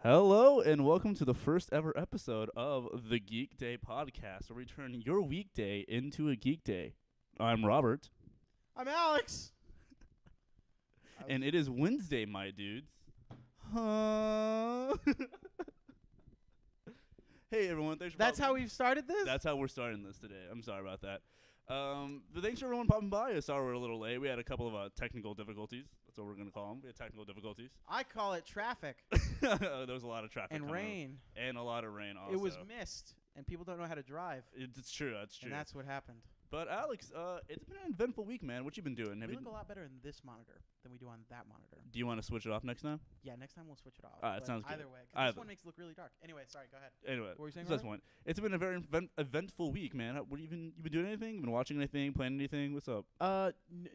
Hello and welcome to the first ever episode of the Geekday podcast, where we turn your weekday into a geek day. I'm Robert, I'm Alex. and it is Wednesday, my dudes. Huh? Hey everyone, thanks for That's how we've started this? That's how we're starting this today. I'm sorry about that. But thanks for everyone popping by. Sorry we're a little late. We had a couple of technical difficulties. That's what we're gonna call them. We had technical difficulties. I call it traffic There was a lot of traffic and coming up. rain. And a lot of rain also. It was mist, and people don't know how to drive. It's true. That's true. And that's what happened. But Alex, it's been an eventful week, man. What you been doing? We look a lot better in this monitor than we do on that monitor. Do you want to switch it off next time? Yeah, next time we'll switch it off. All right, sounds good. Either way, because this one makes it look really dark. Anyway, sorry, go ahead. Anyway, what were you saying? that's one. It's been a very eventful week, man. What you been doing anything? You been watching anything? Playing anything? What's up?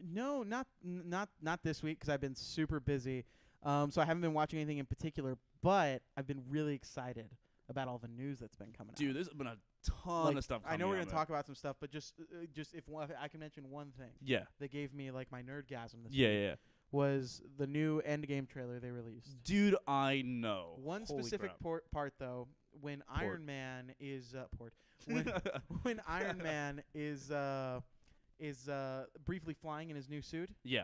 No, not this week because I've been super busy. So I haven't been watching anything in particular, but I've been really excited about all the news that's been coming out. Dude, there's been a ton of stuff coming out. I know we're going to talk about some stuff, but just if I can mention one thing. Yeah. That gave me like my nerdgasm this week. Yeah. Was the new Endgame trailer they released. Dude, I know. One Holy specific part though, when Iron Man is when Iron Man is briefly flying in his new suit. Yeah.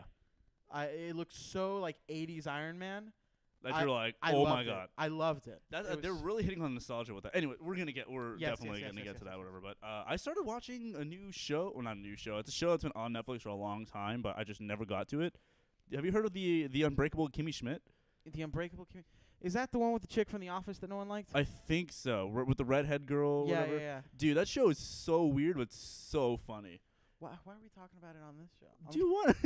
It looks so like 80s Iron Man. That you're like, I oh my god. I loved it. They're really hitting on nostalgia with that. Anyway, we're definitely gonna get to that, whatever. But I started watching a new show. Well, not a new show. It's a show that's been on Netflix for a long time, but I just never got to it. Have you heard of the Unbreakable Kimmy Schmidt? The Unbreakable Kimmy. Is that the one with the chick from The Office that no one liked? I think so. With the redhead girl. Yeah, whatever. yeah. Dude, that show is so weird, but so funny. Why are we talking about it on this show? Do you want?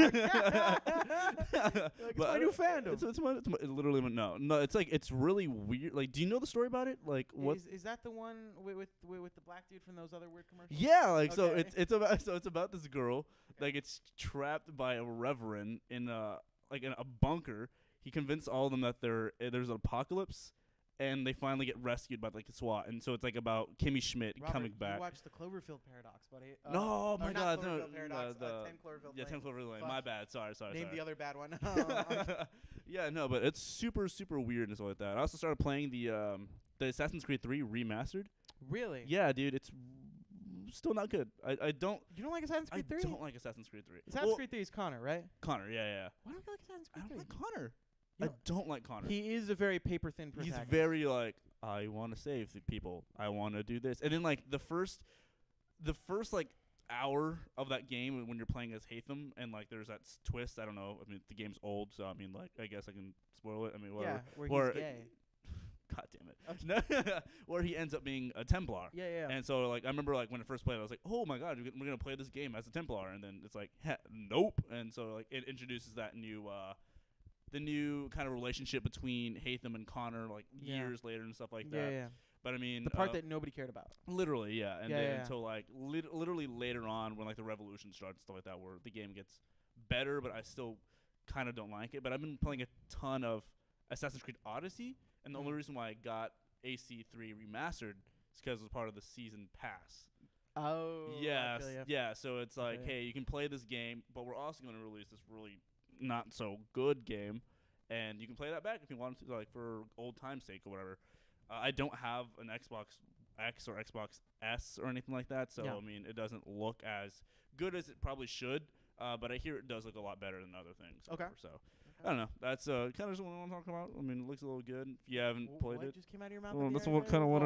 It's my new fandom. It's my literally no. It's like it's really weird. Like, do you know the story about it? Like, what? Is that the one with the black dude from those other weird commercials? Yeah, like okay. so it's about this girl that gets trapped by a reverend in a bunker. He convinced all of them that there's an apocalypse. And they finally get rescued by like the SWAT, and so it's like about Kimmy Schmidt Robert, coming back. You watched the Cloverfield Paradox, buddy. No, my God, no, Paradox, 10 Cloverfield yeah, 10 Cloverfield Lane. My bad. Sorry. Name the other bad one. Yeah, no, but it's super weird and stuff like that. I also started playing the Assassin's Creed 3 remastered. Really? Yeah, dude, it's still not good. I don't. You don't like Assassin's Creed 3? I don't like Assassin's Creed 3. Assassin's Creed 3 is Connor, right? Connor, yeah. Why don't you like Assassin's Creed 3? I don't like Connor. You I don't like Connor. He is a very paper thin protagonist. He's very like, I want to save the people. I want to do this. And then like the first like hour of that game when you're playing as Hatham and like there's that twist. I don't know. I mean the game's old, so I mean like I guess I can spoil it. I mean whatever. Yeah, where he's gay. God damn it. Okay. Where he ends up being a Templar. Yeah. And so like I remember like when I first played it, I was like, oh my god, we're gonna play this game as a Templar, and then it's like, nope. And so like it introduces that new the new kind of relationship between Hatham and Connor, like years later and stuff like that. Yeah. But I mean, the part that nobody cared about. Literally, yeah. And then yeah. until like literally later on, when like the revolution starts and stuff like that, where the game gets better, but I still kind of don't like it. But I've been playing a ton of Assassin's Creed Odyssey, and the only reason why I got AC3 remastered is because it was part of the season pass. Oh. Yes. Yeah. So it's like, hey, you can play this game, but we're also going to release this really not so good game, and you can play that back if you want to, like for old time's sake or whatever. I don't have an Xbox X or Xbox S or anything like that, so I mean it doesn't look as good as it probably should, but I hear it does look a lot better than other things. Okay. So I don't know. That's kind of just what I want to talk about. I mean, it looks a little good. If you haven't played what it, just came out of your mouth? well, that's kind of what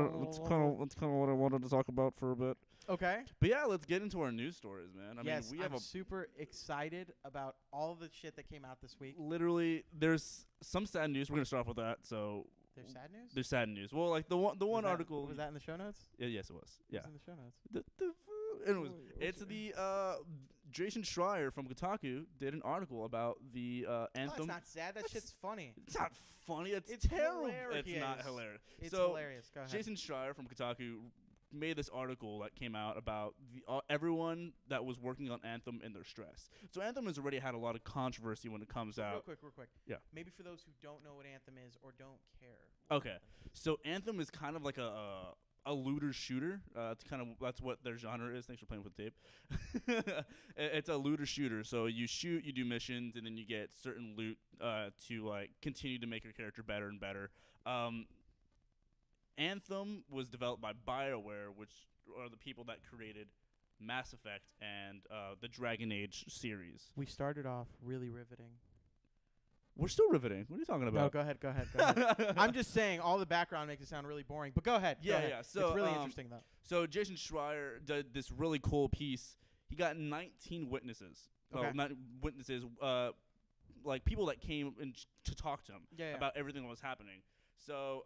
I wanted to talk about for a bit. Okay. But yeah, let's get into our news stories, man. I mean, we have I'm super excited about all the shit that came out this week. Literally, there's some sad news. We're gonna start off with that. So there's sad news. There's sad news. Well, like the one article. Was that in the show notes? Yeah, yes, it was. Yeah. It was in the show notes. It's the Jason Schreier from Kotaku did an article about the anthem. It's not sad. That shit's funny. It's not funny. It's terrible. Hilarious. It's not hilarious. It's hilarious. Go ahead. Jason Schreier from Kotaku made this article that came out about everyone that was working on Anthem and their stress. So Anthem has already had a lot of controversy when it comes out. Real quick. Yeah. Maybe for those who don't know what Anthem is or don't care. Okay. So Anthem is kind of like a looter shooter. That's what their genre is. Thanks for playing with the tape. It's a looter shooter. So you shoot, you do missions, and then you get certain loot to like continue to make your character better and better. Anthem was developed by BioWare, which are the people that created Mass Effect and the Dragon Age series. We started off really riveting. We're still riveting. What are you talking about? No, go ahead. Go ahead. I'm just saying all the background makes it sound really boring, but go ahead. Yeah, go ahead. yeah. So it's really interesting though. So Jason Schreier did this really cool piece. He got 19 witnesses. Okay. Not witnesses. Like people that came in to talk to him about everything that was happening. So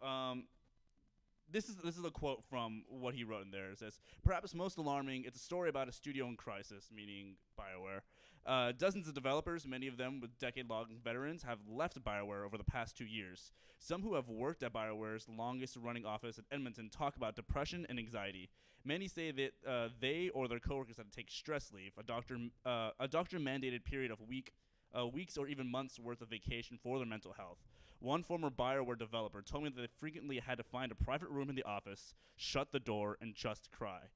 this is a quote from what he wrote in there. It says, "Perhaps most alarming, it's a story about a studio in crisis," meaning BioWare. Dozens of developers, many of them with decade-long veterans, have left BioWare over the past 2 years. Some who have worked at BioWare's longest-running office in Edmonton talk about depression and anxiety. Many say that they or their coworkers had to take stress leave, a doctor-mandated period of weeks or even months' worth of vacation for their mental health. One former BioWare developer told me that they frequently had to find a private room in the office, shut the door, and just cry.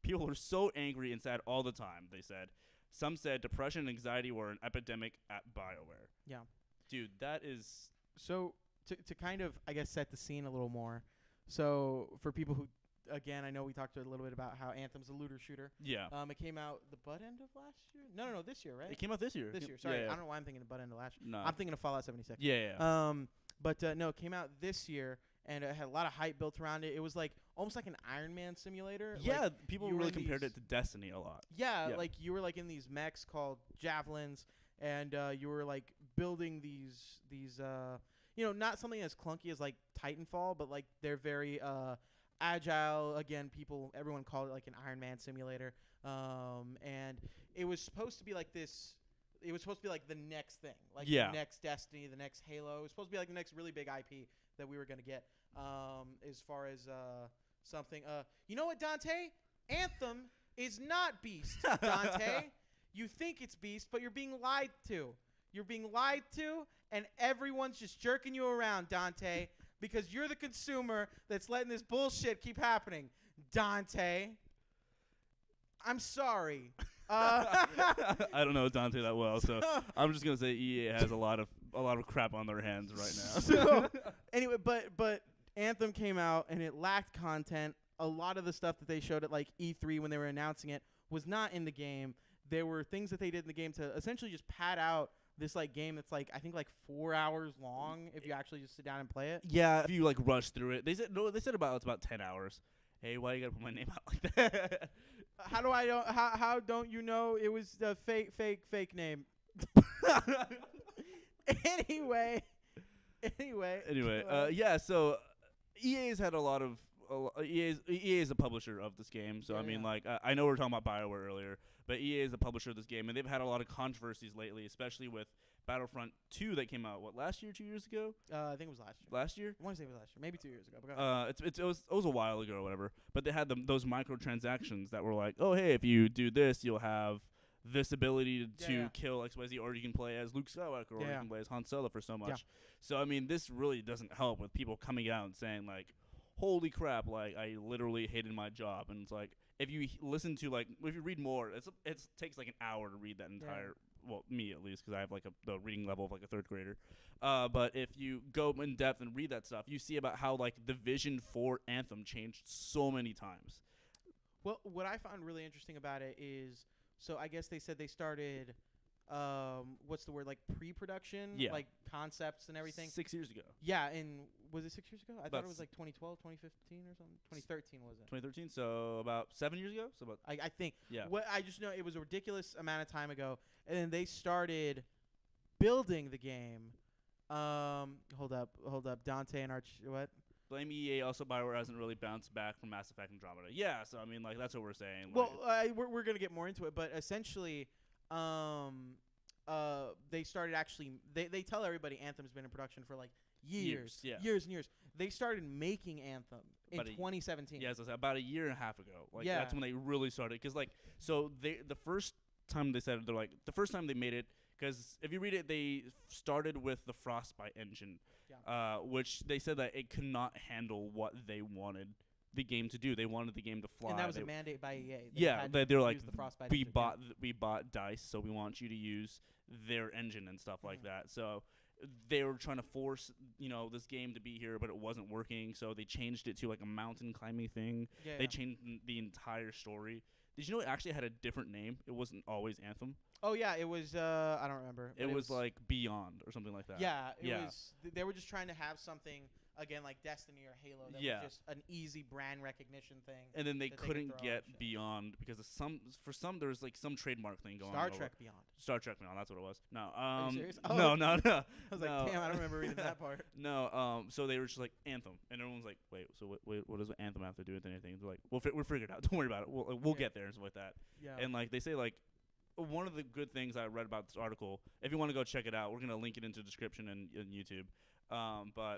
People were so angry and sad all the time, they said. Some said depression and anxiety were an epidemic at BioWare. Yeah. Dude, that is... So, to kind of, I guess, set the scene a little more. So, for people who, again, I know we talked a little bit about how Anthem's a looter shooter. Yeah. It came out the butt end of last year? No, this year, right? It came out this year. This year. Sorry, yeah. I don't know why I'm thinking the butt end of last year. No. I'm thinking of Fallout 76. Yeah. But no, it came out this year, and it had a lot of hype built around it. It was like almost like an Iron Man simulator. Yeah, like people really compared it to Destiny a lot. Yeah, like you were like in these mechs called javelins, and you were like building these not something as clunky as like Titanfall, but like they're very agile. Again, everyone called it like an Iron Man simulator. And it was supposed to be like this. It was supposed to be like the next thing, like the next Destiny, the next Halo. It was supposed to be like the next really big IP that we were going to get. As far as something, you know what, Dante? Anthem is not Beast, Dante. You think it's Beast, but you're being lied to. You're being lied to, and everyone's just jerking you around, Dante, because you're the consumer that's letting this bullshit keep happening, Dante. I'm sorry. I don't know Dante that well, so I'm just gonna say EA has a lot of crap on their hands right now. So anyway, but Anthem came out and it lacked content. A lot of the stuff that they showed at like E3 when they were announcing it was not in the game. There were things that they did in the game to essentially just pad out this like game that's like I think like 4 hours long if you actually just sit down and play it. Yeah, if you like rush through it. They said it's about 10 hours. Hey, why you gotta put my name out like that? How don't you know it was the fake name? Anyway. Yeah. So EA's had a lot of EA is a publisher of this game. So I know we were talking about BioWare earlier, but EA is the publisher of this game, and they've had a lot of controversies lately, especially with Battlefront 2 that came out last year, 2 years ago. I think it was last year. Last year? I want to say it was last year, maybe 2 years ago. It was a while ago or whatever. But they had those microtransactions that were like, oh hey, if you do this, you'll have this ability to kill XYZ, or you can play as Luke Skywalker, or you can play as Han Solo for so much. Yeah. So I mean, this really doesn't help with people coming out and saying like, holy crap, like I literally hated my job. And it's like, if you listen to if you read more, it takes like an hour to read that entire. Well, me at least, because I have like the reading level of like a third grader. But if you go in depth and read that stuff, you see about how like the vision for Anthem changed so many times. Well, what I found really interesting about it is, so I guess they said they started, what's the word, like pre-production, like concepts and everything. 6 years ago. Yeah, and was it 6 years ago? I thought it was like 2012, 2015 or something. 2013 was it? 2013, so about 7 years ago. So about I think. Yeah. What I just know it was a ridiculous amount of time ago, and then they started building the game. Hold up, Dante and what? Blame EA. Also, BioWare hasn't really bounced back from Mass Effect Andromeda. Yeah, so I mean, like that's what we're saying. Well, we're gonna get more into it, but essentially, they started actually. They tell everybody Anthem's been in production for like years and years. They started making Anthem in 2017. Yeah, so about a year and a half ago. Like that's when they really started. Because the first time they made it. Because if you read it, they started with the Frostbite engine, which they said that it could not handle what they wanted the game to do. They wanted the game to fly. And that was a mandate by EA. They were like, we bought DICE, so we want you to use their engine and stuff like that. So they were trying to force, this game to be here, but it wasn't working. So they changed it to like a mountain climbing thing. Yeah. They changed the entire story. Did you know it actually had a different name? It wasn't always Anthem. Oh yeah, it was. I don't remember. It was like Beyond or something like that. Yeah, it was. They were just trying to have something again like Destiny or Halo that was just an easy brand recognition thing. And then they couldn't get Beyond because of for some there was like some trademark thing going on. Star Trek Beyond. Star Trek Beyond, that's what it was. No. Are you serious? No. I was like, damn, I don't remember reading that part. No. So they were just like Anthem, and everyone's like, wait. So what does Anthem have to do with anything? They're like, we'll figure it out. Don't worry about it. We'll get there and stuff like that. Yeah. And like they say like. One of the good things I read about this article, if you want to go check it out, we're going to link it into the description and YouTube. But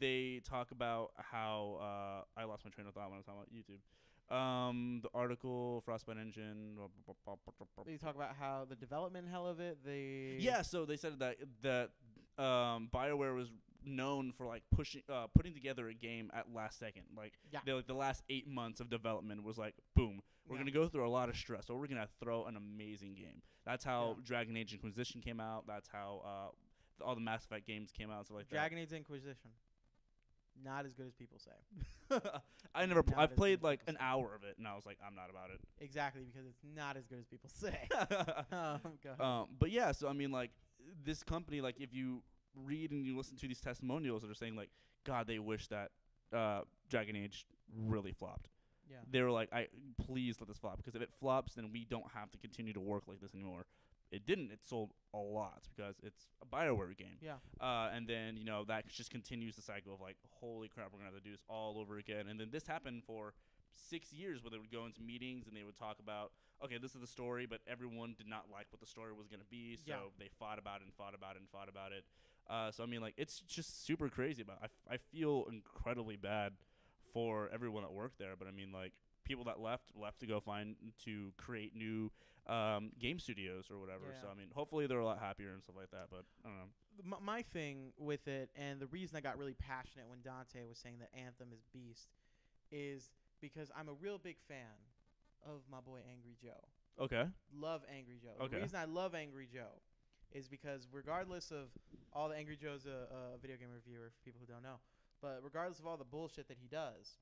they talk about how I lost my train of thought when I was talking about YouTube. The article, Frostbite Engine. They talk about how the development hell of it. Yeah, so they said that BioWare was known for like putting together a game at last second. Like the last 8 months of development was like boom. We're gonna go through a lot of stress, so we're gonna throw an amazing game. That's how Dragon Age Inquisition came out. That's how all the Mass Effect games came out. So like Dragon Age Inquisition, not as good as people say. I've played like an hour of it, and I was like, I'm not about it. Exactly, because it's not as good as people say. But yeah, so I mean, like this company, like if you read and you listen to these testimonials that are saying like, God, they wish that Dragon Age really flopped. Yeah. They were like, please let this flop, because if it flops, then we don't have to continue to work like this anymore. It didn't. It sold a lot because it's a BioWare game. Yeah. And then, that just continues the cycle of like, holy crap, we're going to have to do this all over again. And then this happened for 6 years where they would go into meetings and they would talk about, okay, this is the story, but everyone did not like what the story was going to be. So they fought about it and fought about it and fought about it. So, I mean, like, it's just super crazy. I feel incredibly bad for everyone that worked there. But, I mean, like, people that left to go to create new game studios or whatever. Yeah. So, I mean, hopefully they're a lot happier and stuff like that. But, I don't know. My thing with it, and the reason I got really passionate when Dante was saying that Anthem is beast, is because I'm a real big fan of my boy Angry Joe. Okay. Love Angry Joe. Okay. The reason I love Angry Joe is because regardless of all the Angry Joe's a video game reviewer for people who don't know, but regardless of all the bullshit that he does,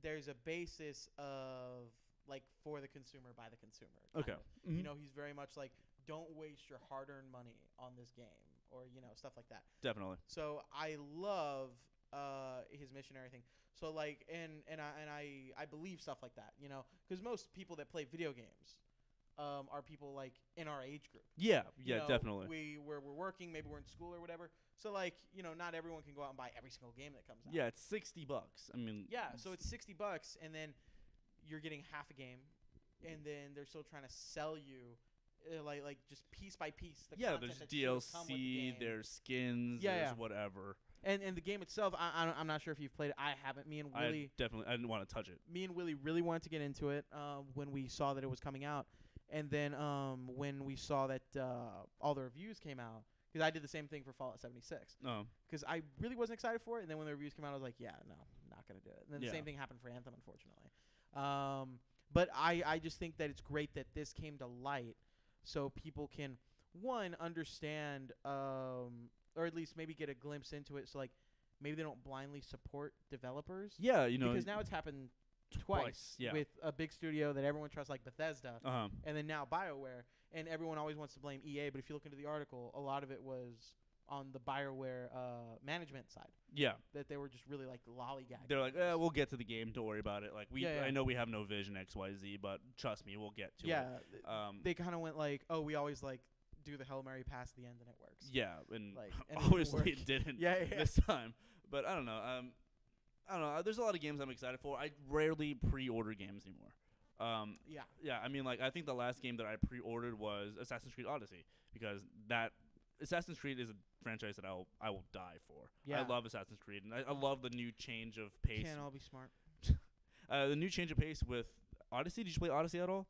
there's a basis of like for the consumer by the consumer. Okay. Mm-hmm. He's very much like, don't waste your hard-earned money on this game, or stuff like that. Definitely. So I love his mission and everything. So like, and I believe stuff like that, because most people that play video games are people like in our age group. Yeah, definitely. We're working, maybe we're in school or whatever. So like, not everyone can go out and buy every single game that comes out. Yeah, it's $60. I mean, so it's $60, and then you're getting half a game, and then they're still trying to sell you. Like just piece by piece. There's DLC, there's skins, there's whatever. And the game itself, I'm not sure if you've played it. I haven't. Me and Willie, I didn't want to touch it. Me and Willie really wanted to get into it when we saw that it was coming out, and then when we saw that all the reviews came out, because I did the same thing for Fallout 76. Because I really wasn't excited for it, and then when the reviews came out, I was like, yeah, no, I'm not gonna do it. And then the same thing happened for Anthem, unfortunately. But I just think that it's great that this came to light. So people can, one, understand, or at least maybe get a glimpse into it. So, like, maybe they don't blindly support developers. Yeah, Because now it's happened twice with a big studio that everyone trusts, like Bethesda, and then now BioWare. And everyone always wants to blame EA, but if you look into the article, a lot of it was on the BioWare management side. Yeah. That they were just really, like, lollygagging. They're like, we'll get to the game. Don't worry about it. Like, I know we have no vision X, Y, Z, but trust me, we'll get to it. Yeah. They kind of went like, we always, like, do the Hail Mary pass the end and it works. Yeah, and obviously it didn't this time. But I don't know. I don't know. There's a lot of games I'm excited for. I rarely pre-order games anymore. Yeah. I mean, like, I think the last game that I pre-ordered was Assassin's Creed Odyssey, because that Assassin's Creed is a franchise that I will die for. Yeah. I love Assassin's Creed, and I love the new change of pace. Can't all be smart. The new change of pace with Odyssey. Did you play Odyssey at all?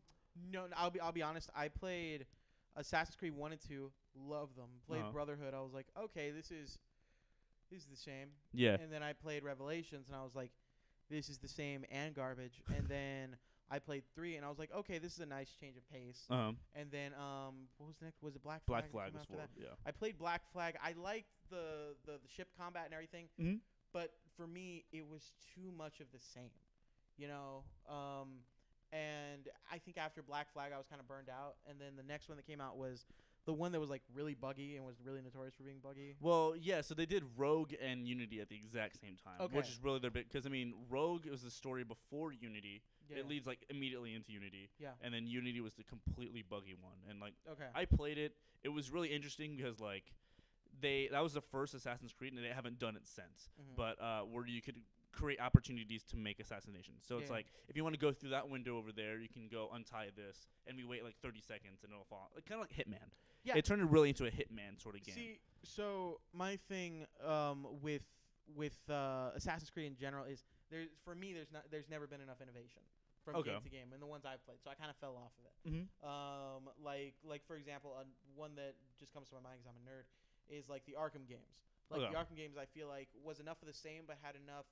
No, I'll be honest. I played Assassin's Creed 1 and 2. Love them. Played Brotherhood. I was like, okay, this is the same. Yeah. And then I played Revelations, and I was like, this is the same and garbage. And then I played 3, and I was like, okay, this is a nice change of pace. And then what was the next? Was it Black Flag? Black Flag was 4. Yeah. I played Black Flag. I liked the ship combat and everything, but for me, it was too much of the same, you know. And I think after Black Flag, I was kind of burned out. And then the next one that came out was the one that was like really buggy and was really notorious for being buggy. Well, yeah, so they did Rogue and Unity at the exact same time, Okay. which is really their big, because I mean, Rogue was the story before Unity. Yeah. It leads like immediately into Unity. Yeah. And then Unity was the completely buggy one. And like Okay. I played it. It was really interesting because like that was the first Assassin's Creed and they haven't done it since. But where you could create opportunities to make assassinations. So it's like if you want to go through that window over there, you can go untie this and we wait like 30 seconds and it'll fall. Like kind of like Hitman. Yeah. It turned it really into a Hitman sort of game. See, so my thing with Assassin's Creed in general is for me there's never been enough innovation from game to game in the ones I've played. So I kind of fell off of it. Like for example, one that just comes to my mind because I'm a nerd is like the Arkham games. Like the Arkham games, I feel like was enough of the same, but had enough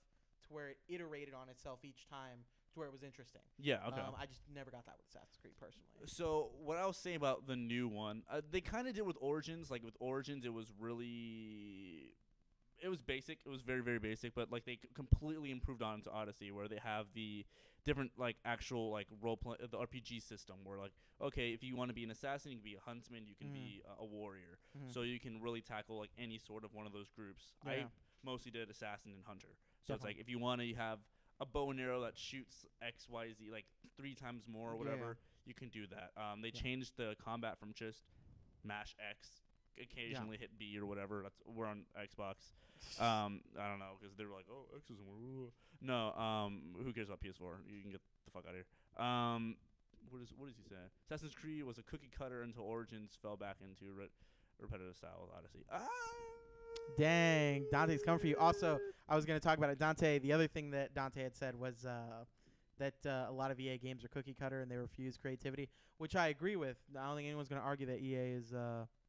to where it iterated on itself each time to where it was interesting. Yeah, okay. I just never got that with Assassin's Creed personally. So what I was saying about the new one, they kind of did with Origins. Like with Origins, it was basic. It was very, very basic. But like they completely improved on to Odyssey, where they have the different like actual like role play, the RPG system, where like okay, if you want to be an assassin, you can be a huntsman, you can be a warrior. So you can really tackle like any sort of one of those groups. Yeah. I mostly did assassin and hunter. So it's like if you want to have a bow and arrow that shoots X, Y, Z like 3 times more or whatever, you can do that. They changed the combat from just mash X, occasionally hit B or whatever. We're on Xbox. I don't know because they were like, oh, X isn't. No. Who cares about PS4? You can get the fuck out of here. What does he say? Assassin's Creed was a cookie cutter until Origins fell back into repetitive style with Odyssey. Dang, Dante's coming for you. Also, I was going to talk about it. Dante, the other thing that Dante had said was that a lot of EA games are cookie cutter and they refuse creativity, which I agree with. I don't think anyone's going to argue that EA is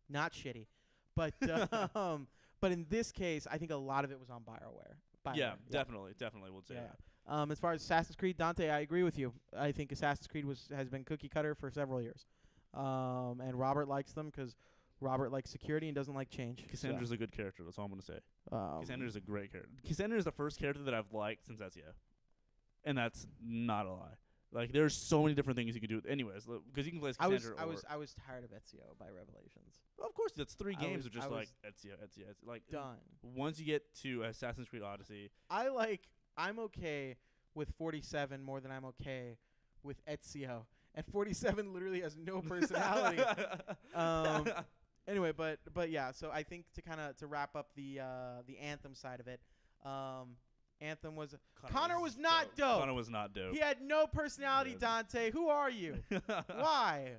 not shitty. But but in this case, I think a lot of it was on BioWare. Yeah, definitely would say that. As far as Assassin's Creed, Dante, I agree with you. I think Assassin's Creed has been cookie cutter for several years. And Robert likes them because Robert likes security and doesn't like change. Cassandra's a good character. That's all I'm going to say. Cassandra's a great character. Cassandra's the first character that I've liked since Ezio. And that's not a lie. Like, there's so many different things you can do. Anyways, because you can play as Cassandra. I was tired of Ezio by Revelations. Well, of course, that's 3 games of just like Ezio. Like done. Once you get to Assassin's Creed Odyssey, I'm okay with 47 more than I'm okay with Ezio. And 47 literally has no personality. Anyway, but yeah. So I think to wrap up the Anthem side of it. Anthem was Connor was not dope. Connor was not dope. He had no personality, Dante. Who are you? Why?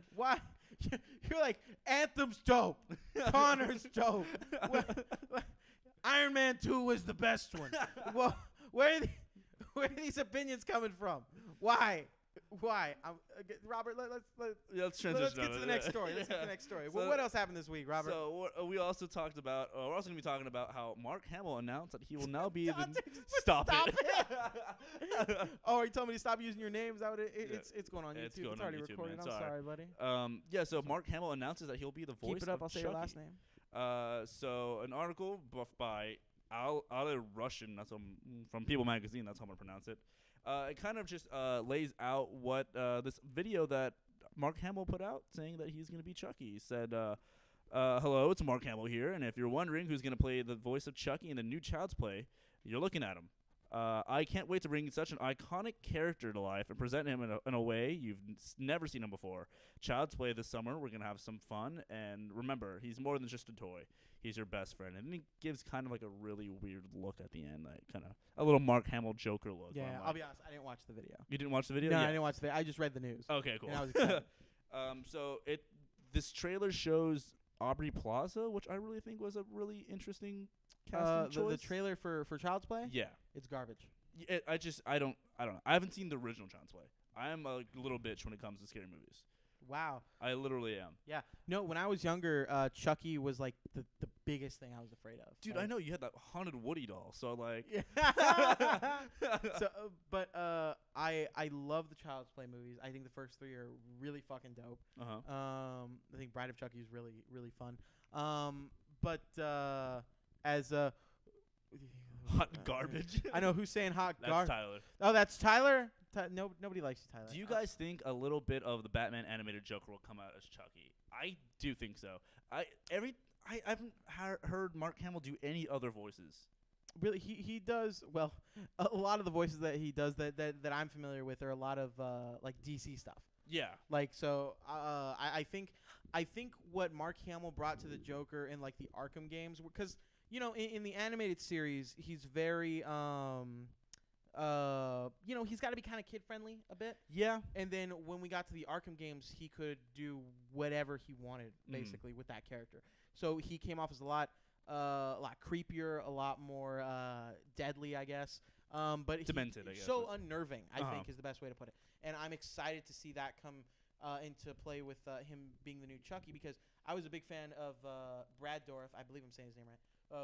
You're like, Anthem's dope. Connor's dope. Iron Man 2 was the best one. Well, where are these opinions coming from? Why? Robert, let's transition. Let's get to the next story. Let's get to the next story. Well, what else happened this week, Robert? So we also talked about. We're also going to be talking about how Mark Hamill announced that he will now be the. Stop it! Oh, you told me to stop using your name. Is that what it's going on YouTube? It's already YouTube, recorded. Man. I'm sorry, buddy. Yeah. So Mark Hamill announces that he'll be the voice. Keep it up. I'll say Chucky. your last name. So an article by Ale Russian. That's from People Magazine. That's how I'm gonna pronounce it. It kind of just lays out what this video that Mark Hamill put out saying that he's going to be Chucky. He said, hello, it's Mark Hamill here, and if you're wondering who's going to play the voice of Chucky in the new Child's Play, you're looking at him. I can't wait to bring such an iconic character to life and present him in a way you've never seen him before. Child's Play this summer, we're going to have some fun, and remember, he's more than just a toy. He's your best friend. And then he gives kind of like a really weird look at the end, like kind of a little Mark Hamill Joker look. Yeah, I'll be honest, I didn't watch the video. You didn't watch the video? No, I didn't watch the video. I just read the news. Okay, cool. And I was excited. So this trailer shows Aubrey Plaza, which I really think was a really interesting casting choice. The trailer for Child's Play? Yeah. It's garbage. I don't know. I haven't seen the original Child's Play. I am a little bitch when it comes to scary movies. Wow. I literally am. Yeah. No, when I was younger, Chucky was like the biggest thing I was afraid of. Dude, like, I know you had that haunted Woody doll, so like. So, I love the Child's Play movies. I think the first 3 are really fucking dope. I think Bride of Chucky is really fun. As a Hot garbage. I know who's saying hot That's garbage. Tyler. Oh, that's Tyler. No, nobody likes you, Tyler. Do you guys think a little bit of the Batman animated Joker will come out as Chucky? I do think so. I haven't heard Mark Hamill do any other voices. Really, he does well. A lot of the voices that he does that I'm familiar with are a lot of like DC stuff. Yeah. Like so, I think what Mark Hamill brought to the Joker in like the Arkham games, because in the animated series he's very he's got to be kind of kid friendly a bit. Yeah. And then when we got to the Arkham games, he could do whatever he wanted basically with that character. So he came off as a lot creepier, a lot more deadly, I guess. But demented, I guess. So unnerving, I think, is the best way to put it. And I'm excited to see that come into play with him being the new Chucky, because I was a big fan of Brad Dourif, I believe I'm saying his name right,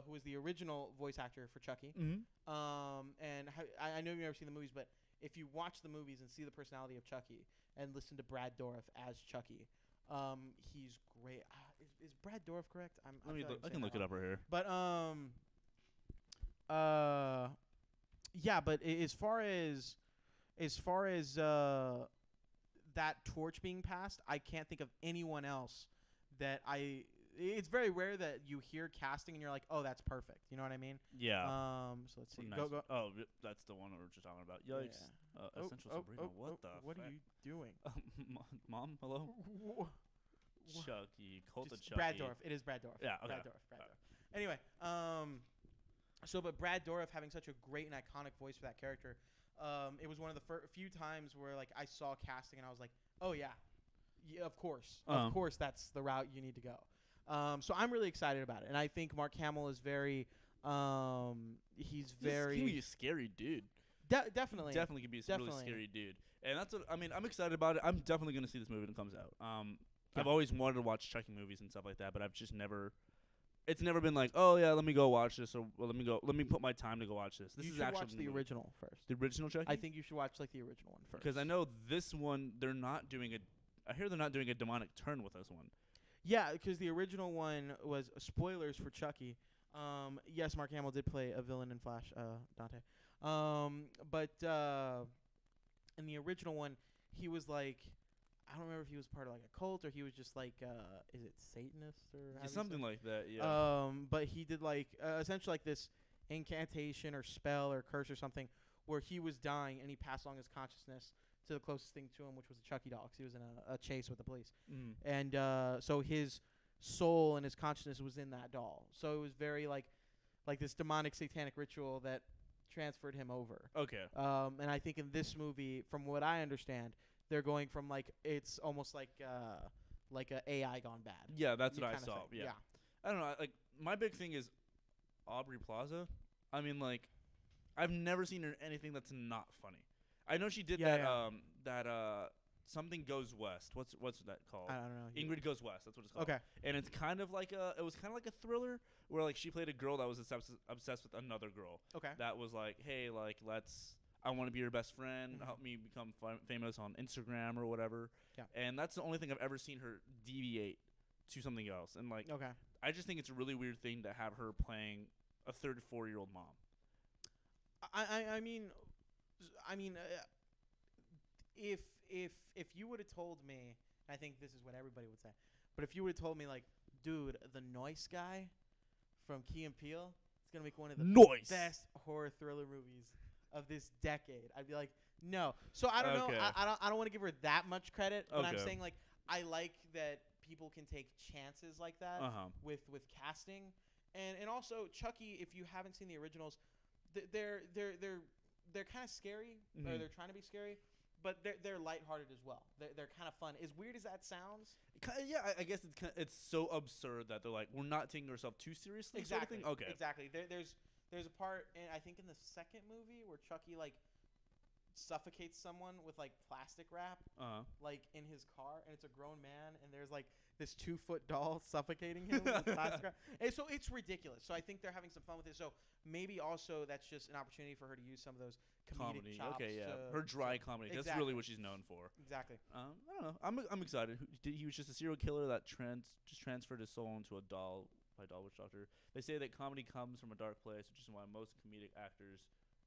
who was the original voice actor for Chucky. Mm-hmm. And I know you've never seen the movies, but if you watch the movies and see the personality of Chucky and listen to Brad Dourif as Chucky, he's great. Is Brad Dourif correct? I can look it up right here. But yeah. But as far as that torch being passed, I can't think of anyone else that It's very rare that you hear casting and you're like, oh, that's perfect. You know what I mean? Yeah. So let's see. Nice. Go. Oh, that's the one we were just talking about. Yikes. Yeah. Essential Sabrina. What the? What are you doing? Mom, hello. Chucky, Cult of Chucky. Brad Dourif. It is Brad Dourif. Yeah. Okay. Brad Dourif. Anyway, but Brad Dourif having such a great and iconic voice for that character, it was one of the few times where like I saw casting and I was like, oh yeah, of course, that's the route you need to go. So I'm really excited about it, and I think Mark Hamill is very, he's very. He can be a scary dude. Definitely. Definitely can be a really scary dude, and that's what I mean. I'm excited about it. I'm definitely gonna see this movie when it comes out. I've always wanted to watch Chucky movies and stuff like that, but I've just never. It's never been like, oh yeah, let me go watch this, or let me put my time to go watch this. This you is should actually watch the original first. The original Chucky. I think you should watch like the original one first. Because I know this one, they're not doing a. I hear they're not doing a demonic turn with this one. Yeah, because the original one was spoilers for Chucky. Yes, Mark Hamill did play a villain in Flash, Dante. But in the original one, he was like, I don't remember if he was part of like a cult or he was just like, is it Satanist or something like that? Yeah. But he did like essentially like this incantation or spell or curse or something where he was dying and he passed along his consciousness to the closest thing to him, which was a Chucky doll, 'cause he was in a chase with the police. And so his soul and his consciousness was in that doll. So it was very like this demonic satanic ritual that transferred him over. Okay. And I think in this movie, from what I understand, they're going from like it's almost like a AI gone bad. Yeah, that's what I saw. Yeah. I don't know. Like my big thing is Aubrey Plaza. I mean, like I've never seen her in anything that's not funny. I know she did that Something Goes West. What's that called? I don't know. Ingrid Goes West. That's what it's called. Okay. And it's kind of like it was kind of like a thriller where like she played a girl that was obsessed with another girl. Okay. That was like, hey, like I want to be your best friend. Help me become famous on Instagram or whatever. Yeah. And that's the only thing I've ever seen her deviate to something else. And like, okay. I just think it's a really weird thing to have her playing a 34-year-old mom. I mean, if you would have told me, I think this is what everybody would say, but if you would have told me like, dude, the Noise guy from Key and Peele is gonna make one of the best horror thriller movies of this decade, I'd be like, no. So I don't know. I don't want to give her that much credit, but I'm saying like I like that people can take chances like that with casting, and also Chucky. If you haven't seen the originals, they're kind of scary, or they're trying to be scary. But they're lighthearted as well. They're kind of fun. As weird as that sounds. Yeah, I guess it's so absurd that they're like, we're not taking ourselves too seriously. Exactly. Sort of thing? Okay. Exactly. There's a part, I think in the second movie where Chucky like suffocates someone with like plastic wrap, like in his car, and it's a grown man, and there's like this 2-foot doll suffocating him with plastic wrap. And so it's ridiculous. So I think they're having some fun with it. So maybe also that's just an opportunity for her to use some of those comedy chops. Okay, yeah, her dry comedy. Exactly. That's really what she's known for. Exactly. I don't know. I'm excited. He was just a serial killer that just transferred his soul into a doll by Doll Witch Doctor. They say that comedy comes from a dark place, which is why most comedic actors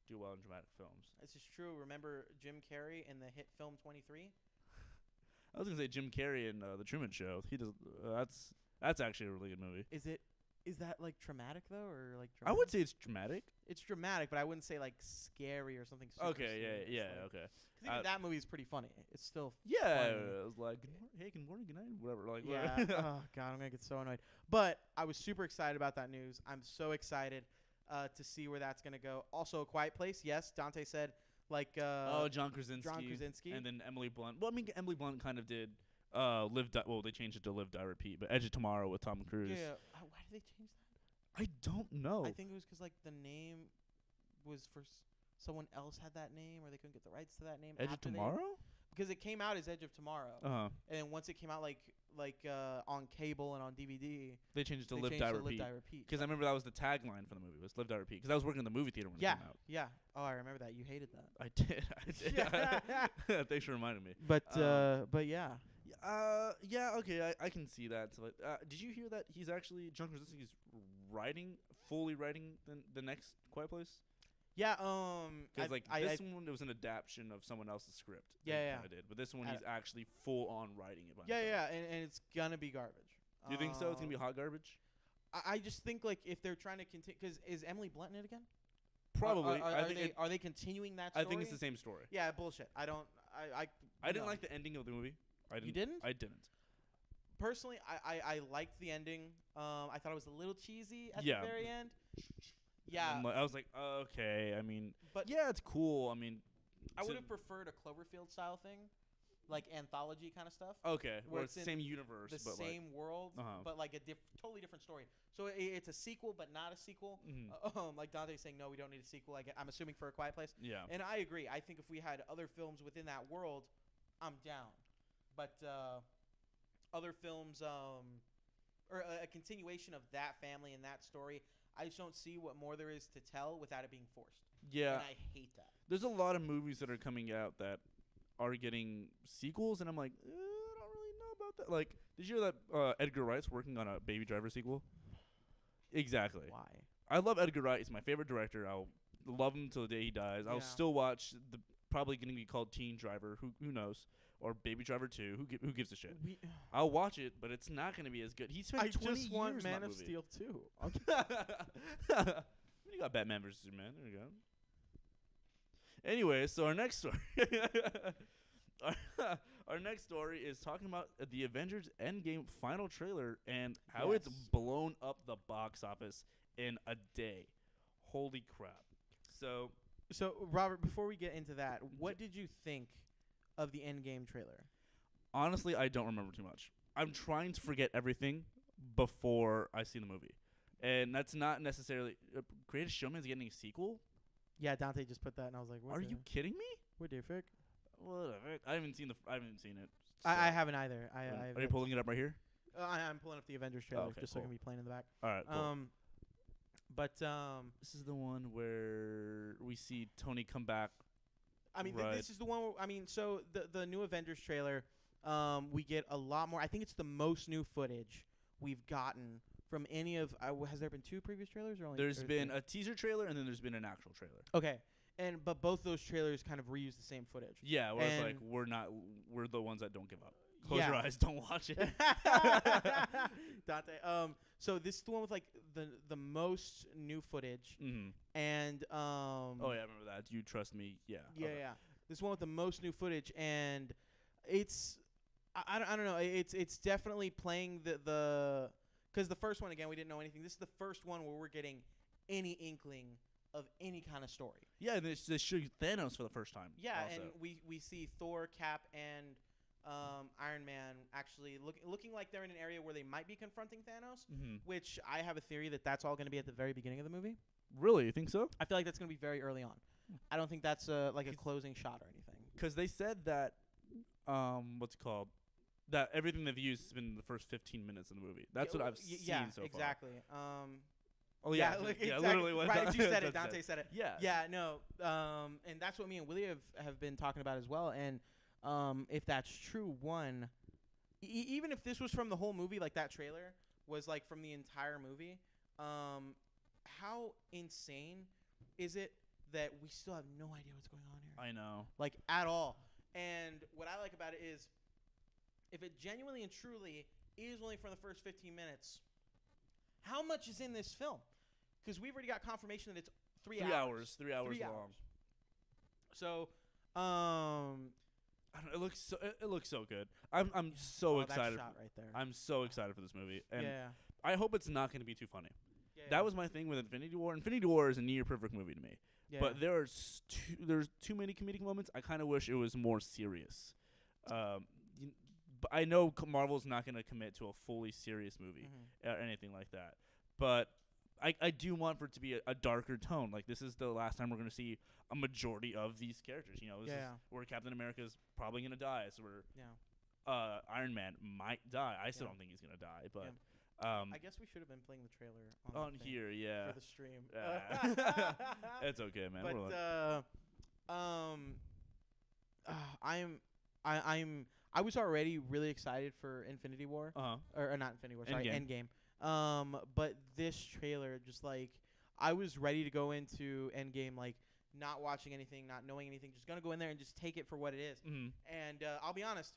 do well in dramatic films. This is true. Remember Jim Carrey in the hit film 23? I was gonna say Jim Carrey in The Truman Show. He does. That's actually a really good movie. Is that like traumatic though, or like? I would say it's dramatic. It's dramatic, but I wouldn't say like scary or something. Super Okay, serious. okay. Because even that movie is pretty funny. It's still yeah. funny. It was like, hey, good morning, good night, whatever. Like, yeah. Oh god, I'm gonna get so annoyed. But I was super excited about that news. I'm so excited to see where that's gonna go. Also, A Quiet Place. Yes, Dante said like. John Krasinski. And then Emily Blunt. Well, I mean, Emily Blunt kind of did. They changed it to Live Die Repeat, but Edge of Tomorrow with Tom Cruise. Yeah. Why did they change that? I don't know. I think it was because like the name was for someone else had that name, or they couldn't get the rights to that name. Edge of Tomorrow? Because it came out as Edge of Tomorrow, and then once it came out like on cable and on DVD, they changed it to Live Die Repeat. Because I remember that was the tagline for the movie, was Live Die Repeat. Because I was working in the movie theater when it came out. Yeah. Oh, I remember that. You hated that. I did. Thanks for reminding me. But yeah. Yeah. Okay. I can see that. So, did you hear that he's actually John Krasinski's fully writing the next Quiet Place? Yeah. Because this one, it was an adaptation of someone else's script. Yeah. Did. But this one, he's actually full on writing it. Yeah. And it's gonna be garbage. Do you think so? It's gonna be hot garbage. I just think like if they're trying to continue, because is Emily Blunt in it again? Probably. Are they continuing that story? I think it's the same story. Yeah, bullshit. I didn't like the ending of the movie. You didn't? I didn't. Personally, I liked the ending. I thought it was a little cheesy at the very end. Yeah. I was like, okay. I mean, but yeah, it's cool. I mean, I would have preferred a Cloverfield style thing, like anthology kind of stuff. Okay, where it's the same universe, the same world, but like a totally different story. So it's a sequel, but not a sequel. Like Dante's saying, no, we don't need a sequel. I'm assuming for A Quiet Place. Yeah. And I agree. I think if we had other films within that world, I'm down. But other films, or a continuation of that family and that story, I just don't see what more there is to tell without it being forced. Yeah. And I hate that. There's a lot of movies that are coming out that are getting sequels, and I'm like, I don't really know about that. Like, did you hear that Edgar Wright's working on a Baby Driver sequel? Exactly. Why? I love Edgar Wright. He's my favorite director. I'll love him until the day he dies. I'll still watch the probably going to be called Teen Driver. Who knows? Or Baby Driver 2. Who gives a shit? I'll watch it, but it's not going to be as good. He spent 20 years I just want in Man that of movie. Steel 2. You got Batman vs. Superman. There you go. Anyway, so our next story. Our next story is talking about the Avengers Endgame final trailer and how it's blown up the box office in a day. Holy crap. So, Robert, before we get into that, what did you think of the Endgame trailer? Honestly, I don't remember too much. I'm trying to forget everything before I see the movie. And that's not necessarily... Greatest Showman's getting a sequel? Yeah, Dante just put that, and I was like, "Are you kidding me?" What the fuck? I haven't seen it. So I haven't either. Are you pulling it up right here? I'm pulling up the Avengers trailer just so it can be playing in the back. All right. Cool. This is the one where we see Tony come back. I mean, this is the one. So the new Avengers trailer, we get a lot more. I think it's the most new footage we've gotten from any of. Has there been 2 previous trailers, or only? There's been a teaser trailer, and then there's been an actual trailer. Okay, but both those trailers kind of reuse the same footage. Yeah, where it's like we're the ones that don't give up. Close your eyes, don't watch it. Dante. So this is the one with like the most new footage, and oh yeah, I remember that. You trust me? Yeah. Yeah. This one with the most new footage, and it's I don't know. It's definitely playing the because the first one, again, we didn't know anything. This is the first one where we're getting any inkling of any kind of story. Yeah, and they show you Thanos for the first time. Yeah, also. and we see Thor, Cap, and Iron Man actually looking like they're in an area where they might be confronting Thanos, which I have a theory that's all going to be at the very beginning of the movie. Really? You think so? I feel like that's going to be very early on. I don't think that's like a closing shot or anything. Because they said that, what's it called? That everything they've used has been in the first 15 minutes of the movie. That's what I've seen so exactly. far. Oh yeah, exactly. literally what right. You said it. Dante said it. Yeah. Yeah. No. And that's what me and Willie have been talking about as well. And if that's true, even if this was from the whole movie, like that trailer was like from the entire movie, how insane is it that we still have no idea what's going on here? I know. Like at all. And what I like about it is, if it genuinely and truly is only from the first 15 minutes, how much is in this film? Because we've already got confirmation that it's 3 hours. 3 hours long. So, I don't, it looks so good. I'm so excited. That shot right there. I'm so excited for this movie, and yeah. I hope it's not going to be too funny. Yeah, that was my thing with Infinity War. Infinity War is a near perfect movie to me, but there's too many comedic moments. I kind of wish it was more serious. But I know Marvel's not going to commit to a fully serious movie or anything like that. But I do want for it to be a darker tone. Like, this is the last time we're going to see a majority of these characters. You know, this is where Captain America's probably going to die. So Iron Man might die. I still don't think he's going to die. But I guess we should have been playing the trailer on here, for the stream. It's okay, man. But I was already really excited for Infinity War, or not Infinity War, sorry, Endgame. But this trailer, just like, I was ready to go into Endgame, like, not watching anything, not knowing anything, just gonna go in there and just take it for what it is. And I'll be honest,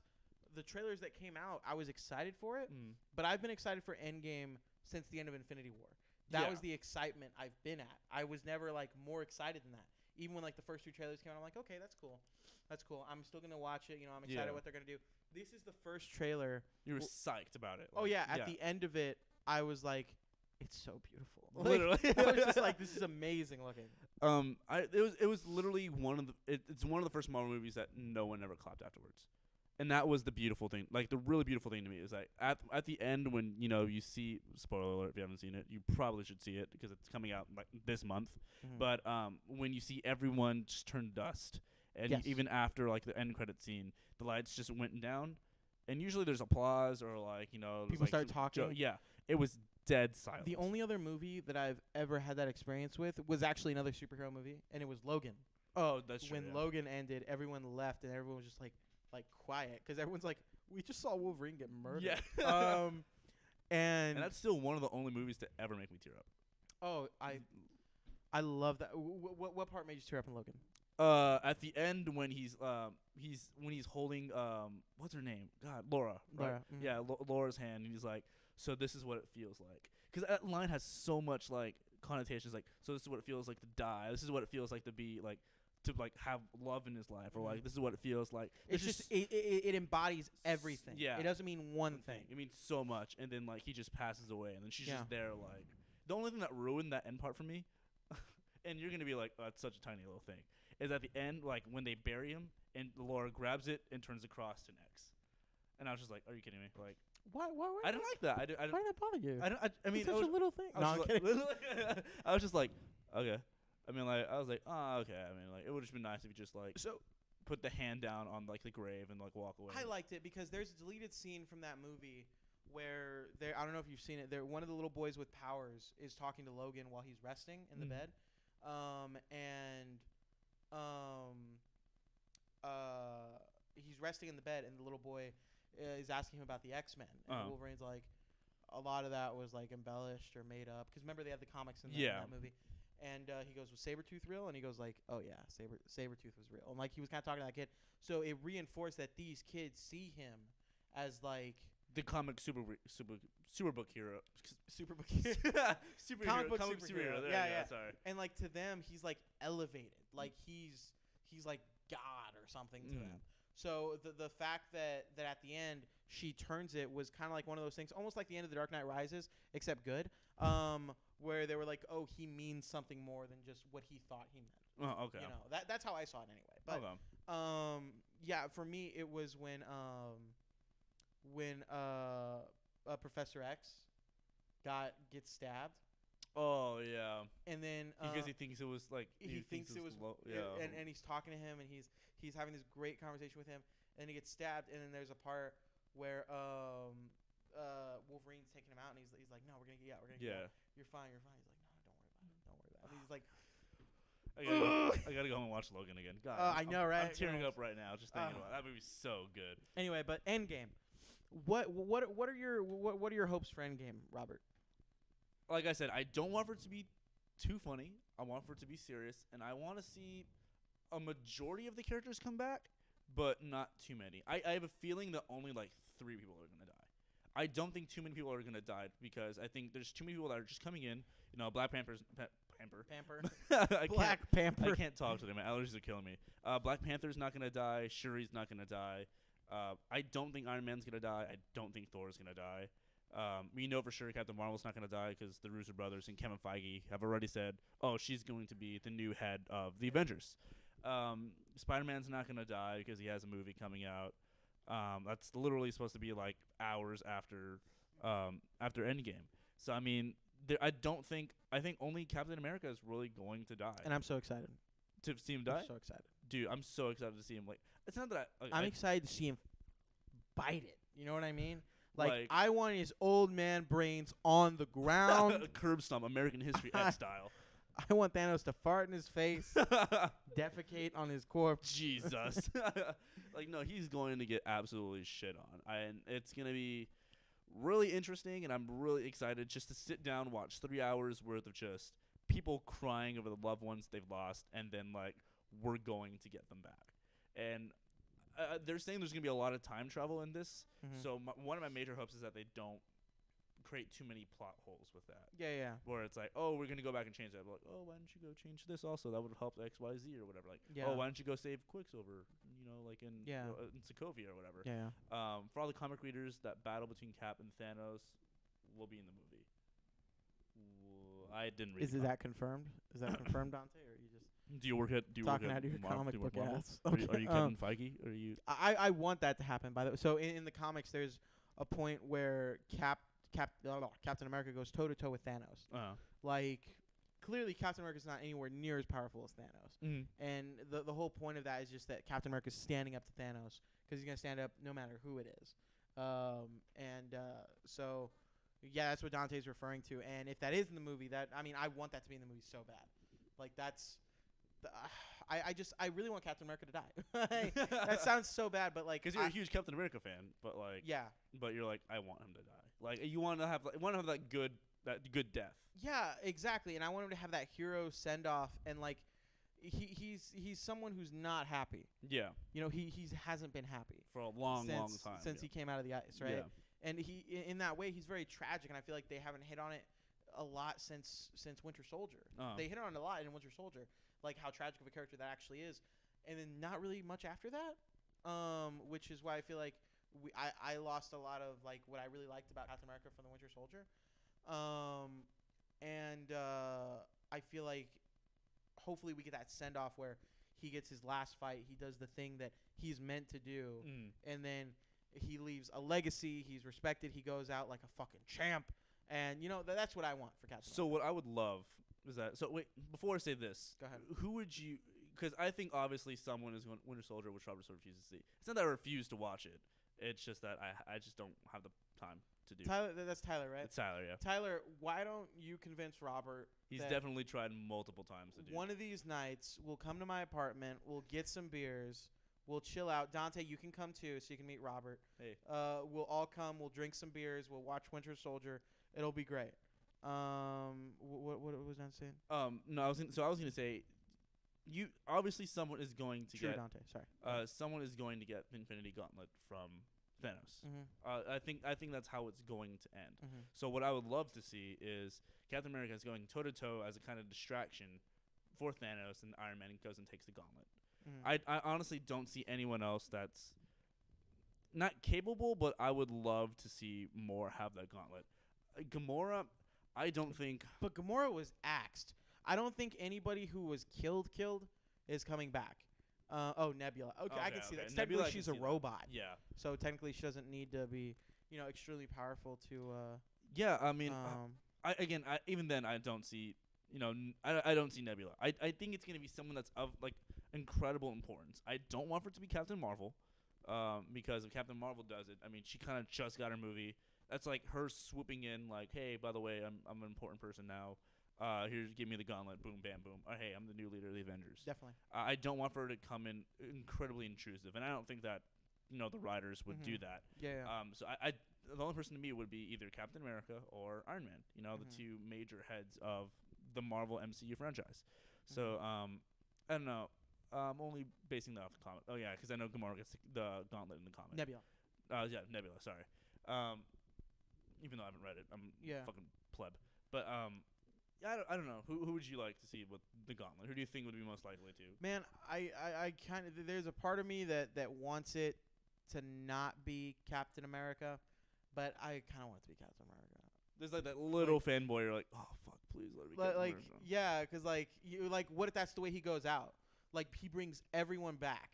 the trailers that came out, I was excited for it, but I've been excited for Endgame since the end of Infinity War. That was the excitement I've been at. I was never, like, more excited than that. Even when, like, the first two trailers came out, I'm like, okay, that's cool. That's cool. I'm still going to watch it. You know, I'm excited what they're going to do. This is the first trailer. You were psyched about it. Like, at the end of it, I was like, it's so beautiful. Literally. I was just like, this is amazing looking. It was literally it's one of the first Marvel movies that no one ever clapped afterwards. And that was the beautiful thing. Like, the really beautiful thing to me is that at the end, when, you know, you see, spoiler alert if you haven't seen it, you probably should see it because it's coming out like this month. But when you see everyone just turn dust, and even after, like, the end credit scene, the lights just went down, and usually there's applause or, like, you know, people start talking. It was dead silent. The only other movie that I've ever had that experience with was actually another superhero movie, and it was Logan. Oh, that's true. When Logan ended, everyone left, and everyone was just like quiet, because everyone's like, we just saw Wolverine get murdered. Yeah. And that's still one of the only movies to ever make me tear up. Oh, I love that. What part made you tear up in Logan? At the end when he's holding what's her name? God, Laura. Right? Laura. Yeah, Laura's hand, and he's like, so this is what it feels like. Because that line has so much, like, connotations. Like, so this is what it feels like to die. This is what it feels like to be, like, to, like, have love in his life, or, like, this is what it feels like. It's just it embodies everything. Yeah. It doesn't mean one thing. It means so much. And then, like, he just passes away, and then she's just there, like, the only thing that ruined that end part for me, and you're gonna be like, oh, that's such a tiny little thing, is at the end, like, when they bury him and Laura grabs it and turns the cross to an X, and I was just like, are you kidding me? Like, why I didn't like that. Why did that bother you? I mean, it's such a little thing. No, I'm kidding. I was just like, okay. I mean, like, I was like, oh, okay. I mean, like, it would have just been nice if you just, like, put the hand down on, like, the grave and, like, walk away. I liked it because there's a deleted scene from that movie where I don't know if you've seen it. One of the little boys with powers is talking to Logan while he's resting in the bed, he's resting in the bed, and the little boy is asking him about the X-Men, and Wolverine's like, a lot of that was, like, embellished or made up, because remember they had the comics in that movie. And he goes, was Sabretooth real? And he goes like, oh, yeah, Sabretooth was real. And, like, he was kind of talking to that kid. So it reinforced that these kids see him as, like, the comic superbook hero. Superbook hero. Comic book superhero. Yeah. Sorry. And, like, to them, he's, like, elevated. Like, he's like God or something to them. So the fact that at the end she turns it was kind of like one of those things, almost like the end of The Dark Knight Rises, except good, where they were like, oh, he means something more than just what he thought he meant. Oh, okay. You know, that's how I saw it anyway. But yeah, for me it was when Professor X gets stabbed. Oh yeah. And then Because he thinks it was like he thinks it was low. Yeah. and he's talking to him, and he's having this great conversation with him, and he gets stabbed, and then there's a part where Wolverine's taking him out, and he's like, no, we're gonna get out, we're gonna get out. You're fine. He's like, no, don't worry about it. And he's like, I gotta go home and watch Logan again. God, I know, right? I'm tearing up right now just thinking about it. That movie's so good. Anyway, but Endgame. What are your hopes for Endgame, Robert? Like I said, I don't want for it to be too funny. I want for it to be serious, and I want to see a majority of the characters come back, but not too many. I have a feeling that only like 3 people are gonna die. I don't think too many people are gonna die because I think there's too many people that are just coming in. You know, Black Panther. Black Panther. I can't talk today. My allergies are killing me. Black Panther's not gonna die. Shuri's not gonna die. I don't think Iron Man's gonna die. I don't think Thor's gonna die. We know for sure Captain Marvel's not gonna die because the Russo brothers and Kevin Feige have already said, "Oh, she's going to be the new head of the Avengers." Spider-Man's not gonna die because he has a movie coming out. That's literally supposed to be like hours after Endgame. So I mean, I think only Captain America is really going to die. And I'm so excited to see him die. I'm so excited, dude. I'm so excited to see him. Like, it's not that I'm excited to see him bite it. You know what I mean? Like I want his old man brains on the ground. Curb stomp, American History X style. I want Thanos to fart in his face, defecate on his corpse. Jesus. Like, no, he's going to get absolutely shit on. And it's going to be really interesting, and I'm really excited just to sit down, watch 3 hours worth of just people crying over the loved ones they've lost, and then, like, we're going to get them back. And they're saying there's going to be a lot of time travel in this. Mm-hmm. So one of my major hopes is that they don't create too many plot holes with that. Yeah. Where it's like, oh, we're going to go back and change that. Like, oh, why don't you go change this also? That would help X, Y, Z or whatever. Like, oh, why don't you go save Quicksilver, you know, like in Sokovia or whatever. Yeah. For all the comic readers, that battle between Cap and Thanos will be in the movie. I didn't read Is that confirmed? Is that confirmed, Dante? Or are you just do you work at talking out of your comic book ass? Okay. Are you Kevin Feige? Or are you? I want that to happen. By the way, so in the comics, there's a point where Captain America goes toe to toe with Thanos. Like, clearly, Captain America's not anywhere near as powerful as Thanos. Mm-hmm. And the whole point of that is just that Captain America's standing up to Thanos because he's gonna stand up no matter who it is. So. Yeah, that's what Dante's referring to, and if that is in the movie, I want that to be in the movie so bad. Like that's, I really want Captain America to die. That sounds so bad, but like, because you're a huge Captain America fan, but like, yeah, but you're like, I want him to die. Like you want to have that good death. Yeah, exactly, and I want him to have that hero send off, and like, he's someone who's not happy. Yeah, you know, he hasn't been happy for a long time since he came out of the ice, right? Yeah. And he, in that way, he's very tragic, and I feel like they haven't hit on it a lot since Winter Soldier. They hit on it a lot in Winter Soldier, like how tragic of a character that actually is, and then not really much after that. Which is why I feel like I lost a lot of like what I really liked about Captain America from the Winter Soldier. I feel like hopefully we get that send off where he gets his last fight. He does the thing that he's meant to do, and then he leaves a legacy. He's respected. He goes out like a fucking champ. And, you know, that's what I want for Captain So what I would love is that – so wait, before I say this. Go ahead. Who would you – because I think obviously someone is going – Winter Soldier, which Robert refuses to see. It's not that I refuse to watch it. It's just that I just don't have the time to do. Tyler, that's Tyler, right? It's Tyler, yeah. Tyler, why don't you convince Robert He's definitely tried multiple times to do one of these nights we'll come to my apartment, we'll get some beers – we'll chill out. Dante, you can come too, so you can meet Robert. Hey. We'll all come. We'll drink some beers. We'll watch Winter Soldier. It'll be great. What was Dante saying? No, I was gonna say, you obviously someone is going to get. Dante. Sorry. Someone is going to get Infinity Gauntlet from Thanos. Mm-hmm. I think that's how it's going to end. Mm-hmm. So what I would love to see is Captain America is going toe to toe as a kind of distraction for Thanos, and Iron Man goes and takes the gauntlet. Mm-hmm. I honestly don't see anyone else that's not capable, but I would love to see more have that gauntlet. Gamora, I don't think. But Gamora was axed. I don't think anybody who was killed is coming back. Nebula. Okay, I can see that. Nebula, technically, she's a robot. Yeah. So technically, she doesn't need to be, extremely powerful to. Yeah, I mean, even then I don't see. I don't see Nebula. I think it's gonna be someone that's of like incredible importance. I don't want for it to be Captain Marvel, because if Captain Marvel does it, I mean, she kind of just got her movie. That's like her swooping in, like, hey, by the way, I'm an important person now. Here's give me the gauntlet, boom, bam, boom. Hey, I'm the new leader of the Avengers. Definitely. I don't want for her to come in incredibly intrusive, and I don't think that the writers would do that. Yeah. So the only person to me would be either Captain America or Iron Man. The two major heads of the Marvel MCU franchise. So I don't know. I'm only basing that off the comic. Oh yeah, because I know Gamora gets the gauntlet in the comic. Nebula. Yeah, Nebula. Sorry. Even though I haven't read it, I'm fucking pleb. But I don't know. Who would you like to see with the gauntlet? Who do you think would be most likely to? Man, I kind of there's a part of me that wants it to not be Captain America, but I kind of want it to be Captain America. There's like that little fanboy. You're like, oh fuck, please let me. Like yeah, because like you like what if that's the way he goes out? Like he brings everyone back,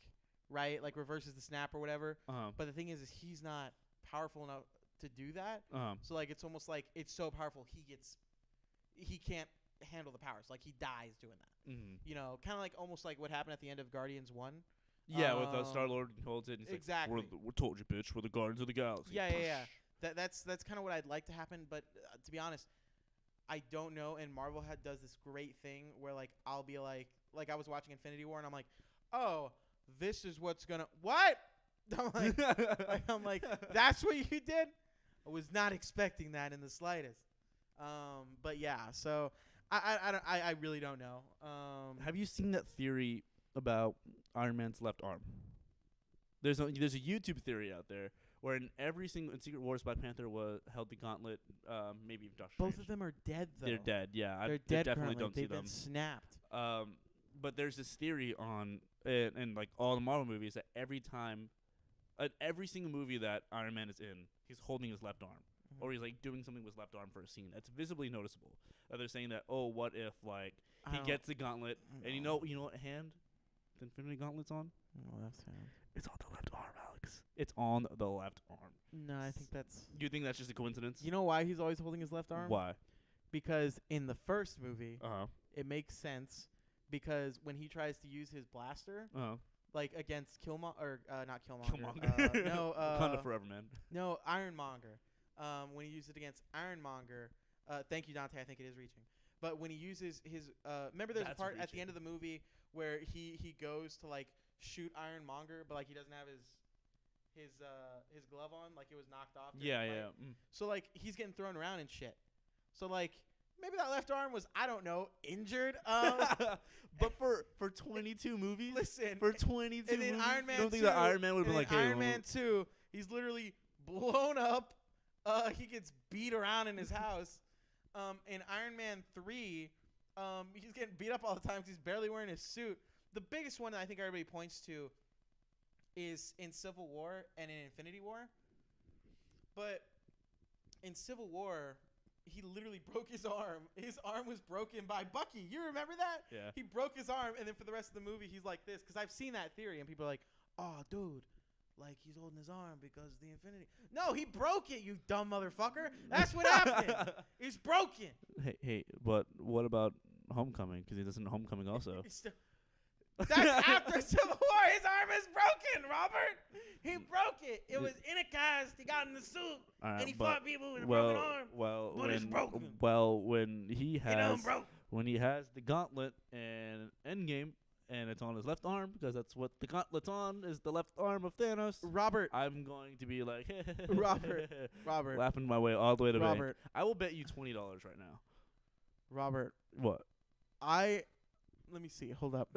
right? Like reverses the snap or whatever. But the thing is he's not powerful enough to do that. So like it's almost like it's so powerful he can't handle the powers. Like he dies doing that. Kind of like almost like what happened at the end of Guardians 1. Yeah, with Star-Lord holds it. And exactly. Like, we told you, bitch. We're the Guardians of the Galaxy. Yeah. That's kind of what I'd like to happen. But to be honest, I don't know. And Marvel does this great thing where like I'll be like I was watching Infinity War and I'm like, oh, this is what's gonna what? I'm like that's what you did. I was not expecting that in the slightest. But yeah, so I really don't know. Have you seen that theory about Iron Man's left arm? There's a YouTube theory out there where in every single in Secret Wars, Black Panther held the gauntlet. Maybe even Doctor Strange. Both of them are dead though. They're dead. Yeah, they're dead. Definitely currently. don't see They've them. been snapped. But there's this theory on in like all the Marvel movies that every time, every single movie that Iron Man is in, he's holding his left arm. Or he's like doing something with his left arm for a scene. That's visibly noticeable. They're saying that, oh, what if like he gets the gauntlet and you know what hand the Infinity Gauntlet's on? Left hand. It's on the left arm, Alex. It's on the left arm. No, I think that's. Do you think that's just a coincidence? You know why he's always holding his left arm? Why? Because in the first movie, it makes sense. Because when he tries to use his blaster, like against Killmonger, not Killmonger. No, Wakanda Forever, man. No, Ironmonger. When he used it against Ironmonger, thank you, Dante. I think it is reaching. But when he uses his, remember there's a part at the end of the movie where he goes to like shoot Ironmonger, but like he doesn't have his glove on, like it was knocked off. Yeah. So like he's getting thrown around and shit. So like maybe that left arm was injured. But for 22 movies, listen, for 22 and then movies, Iron Man I don't think 2, that Iron Man would have been like, hey, Iron Man 2, he's literally blown up. He gets beat around in his house. In Iron Man 3, he's getting beat up all the time because he's barely wearing his suit. The biggest one that I think everybody points to is in Civil War and in Infinity War. But in Civil War, he literally broke his arm. His arm was broken by Bucky. You remember that? Yeah. He broke his arm, and then for the rest of the movie, he's like this. Because I've seen that theory, and people are like, oh, dude. Like, he's holding his arm because of the Infinity. No, he broke it, you dumb motherfucker. That's what happened. It's broken. Hey, but what about Homecoming? Because he does in Homecoming also. That's after Civil War. His arm is broken, Robert. He broke it. It was in a cast. He got in the suit, and he fought people with a broken arm. But it's broken. Well, when he has the gauntlet and Endgame, and it's on his left arm because that's what the gauntlet's on is the left arm of Thanos. Robert, I'm going to be like, Robert, laughing my way all the way to Robert. bank. I will bet you $20 right now. Robert, what? Let me see. Hold up.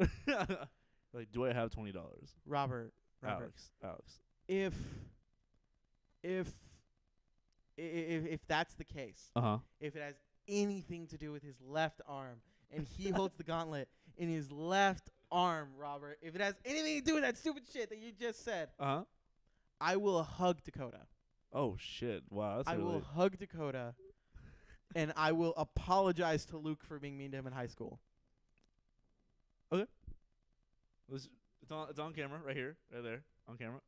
Like, do I have $20? Robert. Alex. If that's the case, if it has anything to do with his left arm and he holds the gauntlet in his left arm, Robert, if it has anything to do with that stupid shit that you just said, I will hug Dakota. Oh shit! Wow, I will hug Dakota, and I will apologize to Luke for being mean to him in high school. Okay. It's on camera right here, right there, on camera.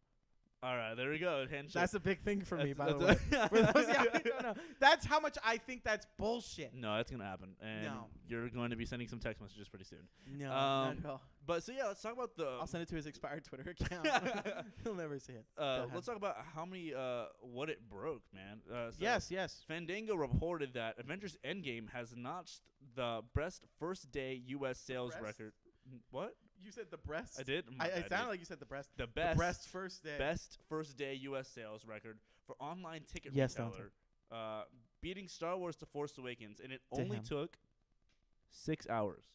All right, there we go. Handshake. That's a big thing for me, by the way. For those of y'all who don't know, that's how much I think that's bullshit. No, that's gonna happen, and No. you're going to be sending some text messages pretty soon. No, not at all. But so yeah, let's talk about the. I'll send it to his expired Twitter account. He'll never see it. Let's talk about how many what it broke, man. So Yes. Fandango reported that Avengers Endgame has notched the best first day U.S. sales record. What? You said the breast? I did. It sounded like you said the breast. The best. The breast first day. Best first day U.S. sales record for online ticket Yes, retailer, beating Star Wars: The Force Awakens, and it only Damn. took 6 hours.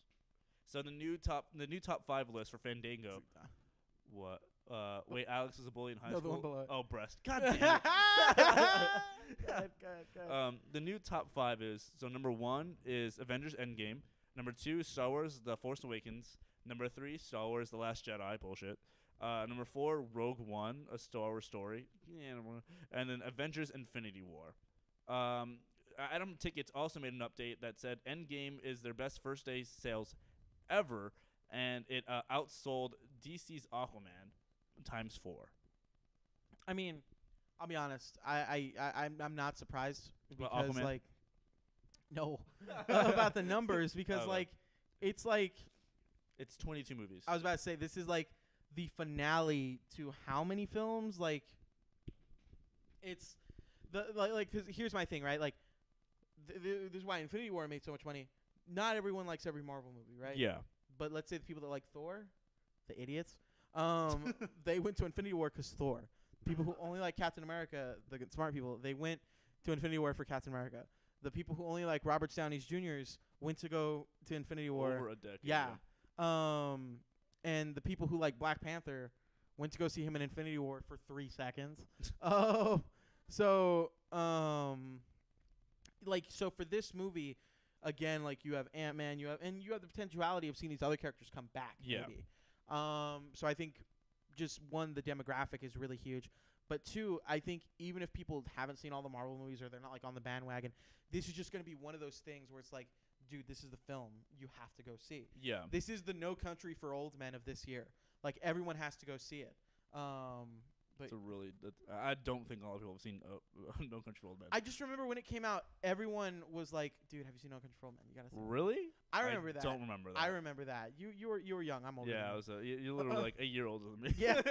So the new top 5 list for Fandango. What? Wait, Alex was a bully in high No, school. the one below it. Oh, breast. God damn it. Go ahead. The new top 5 is, so number 1 is Avengers Endgame. Number 2, Star Wars: The Force Awakens. Number 3, Star Wars: The Last Jedi. Bullshit. Number 4, Rogue One, a Star Wars story. Yeah, and then Avengers: Infinity War. Atom Tickets also made an update that said Endgame is their best first day sales ever, and it outsold DC's Aquaman times 4. I mean, I'll be honest. I'm not surprised because Aquaman? like, no, about the numbers because Okay. like, it's like It's 22 movies. I was about to say this is like the finale to how many films? Like, it's the like because here's my thing, right? Like, this is why Infinity War made so much money. Not everyone likes every Marvel movie, right? Yeah. But let's say the people that like Thor, the idiots, they went to Infinity War because Thor. People who only like Captain America, the smart people, they went to Infinity War for Captain America. The people who only like Robert Downey Jr.'s went to go to Infinity War. Over a decade. Yeah. And the people who like Black Panther went to go see him in Infinity War for 3 seconds. So for this movie, again, like you have Ant-Man, you have the potentiality of seeing these other characters come back. Yeah. Maybe. So I think just one, the demographic is really huge. But 2, I think even if people haven't seen all the Marvel movies or they're not like on the bandwagon, this is just going to be one of those things where it's like, dude, this is the film you have to go see. Yeah. This is the No Country for Old Men of this year. Like, everyone has to go see it. But It's a really. I don't think a lot of people have seen No Country for Old Men. I just remember when it came out, everyone was like, dude, have you seen No Country for Old Men? You gotta see it. Really? I remember that. Don't remember that. I remember that. You were young. I'm older. Yeah, than I you. was. You're literally like a year older than me. Yeah.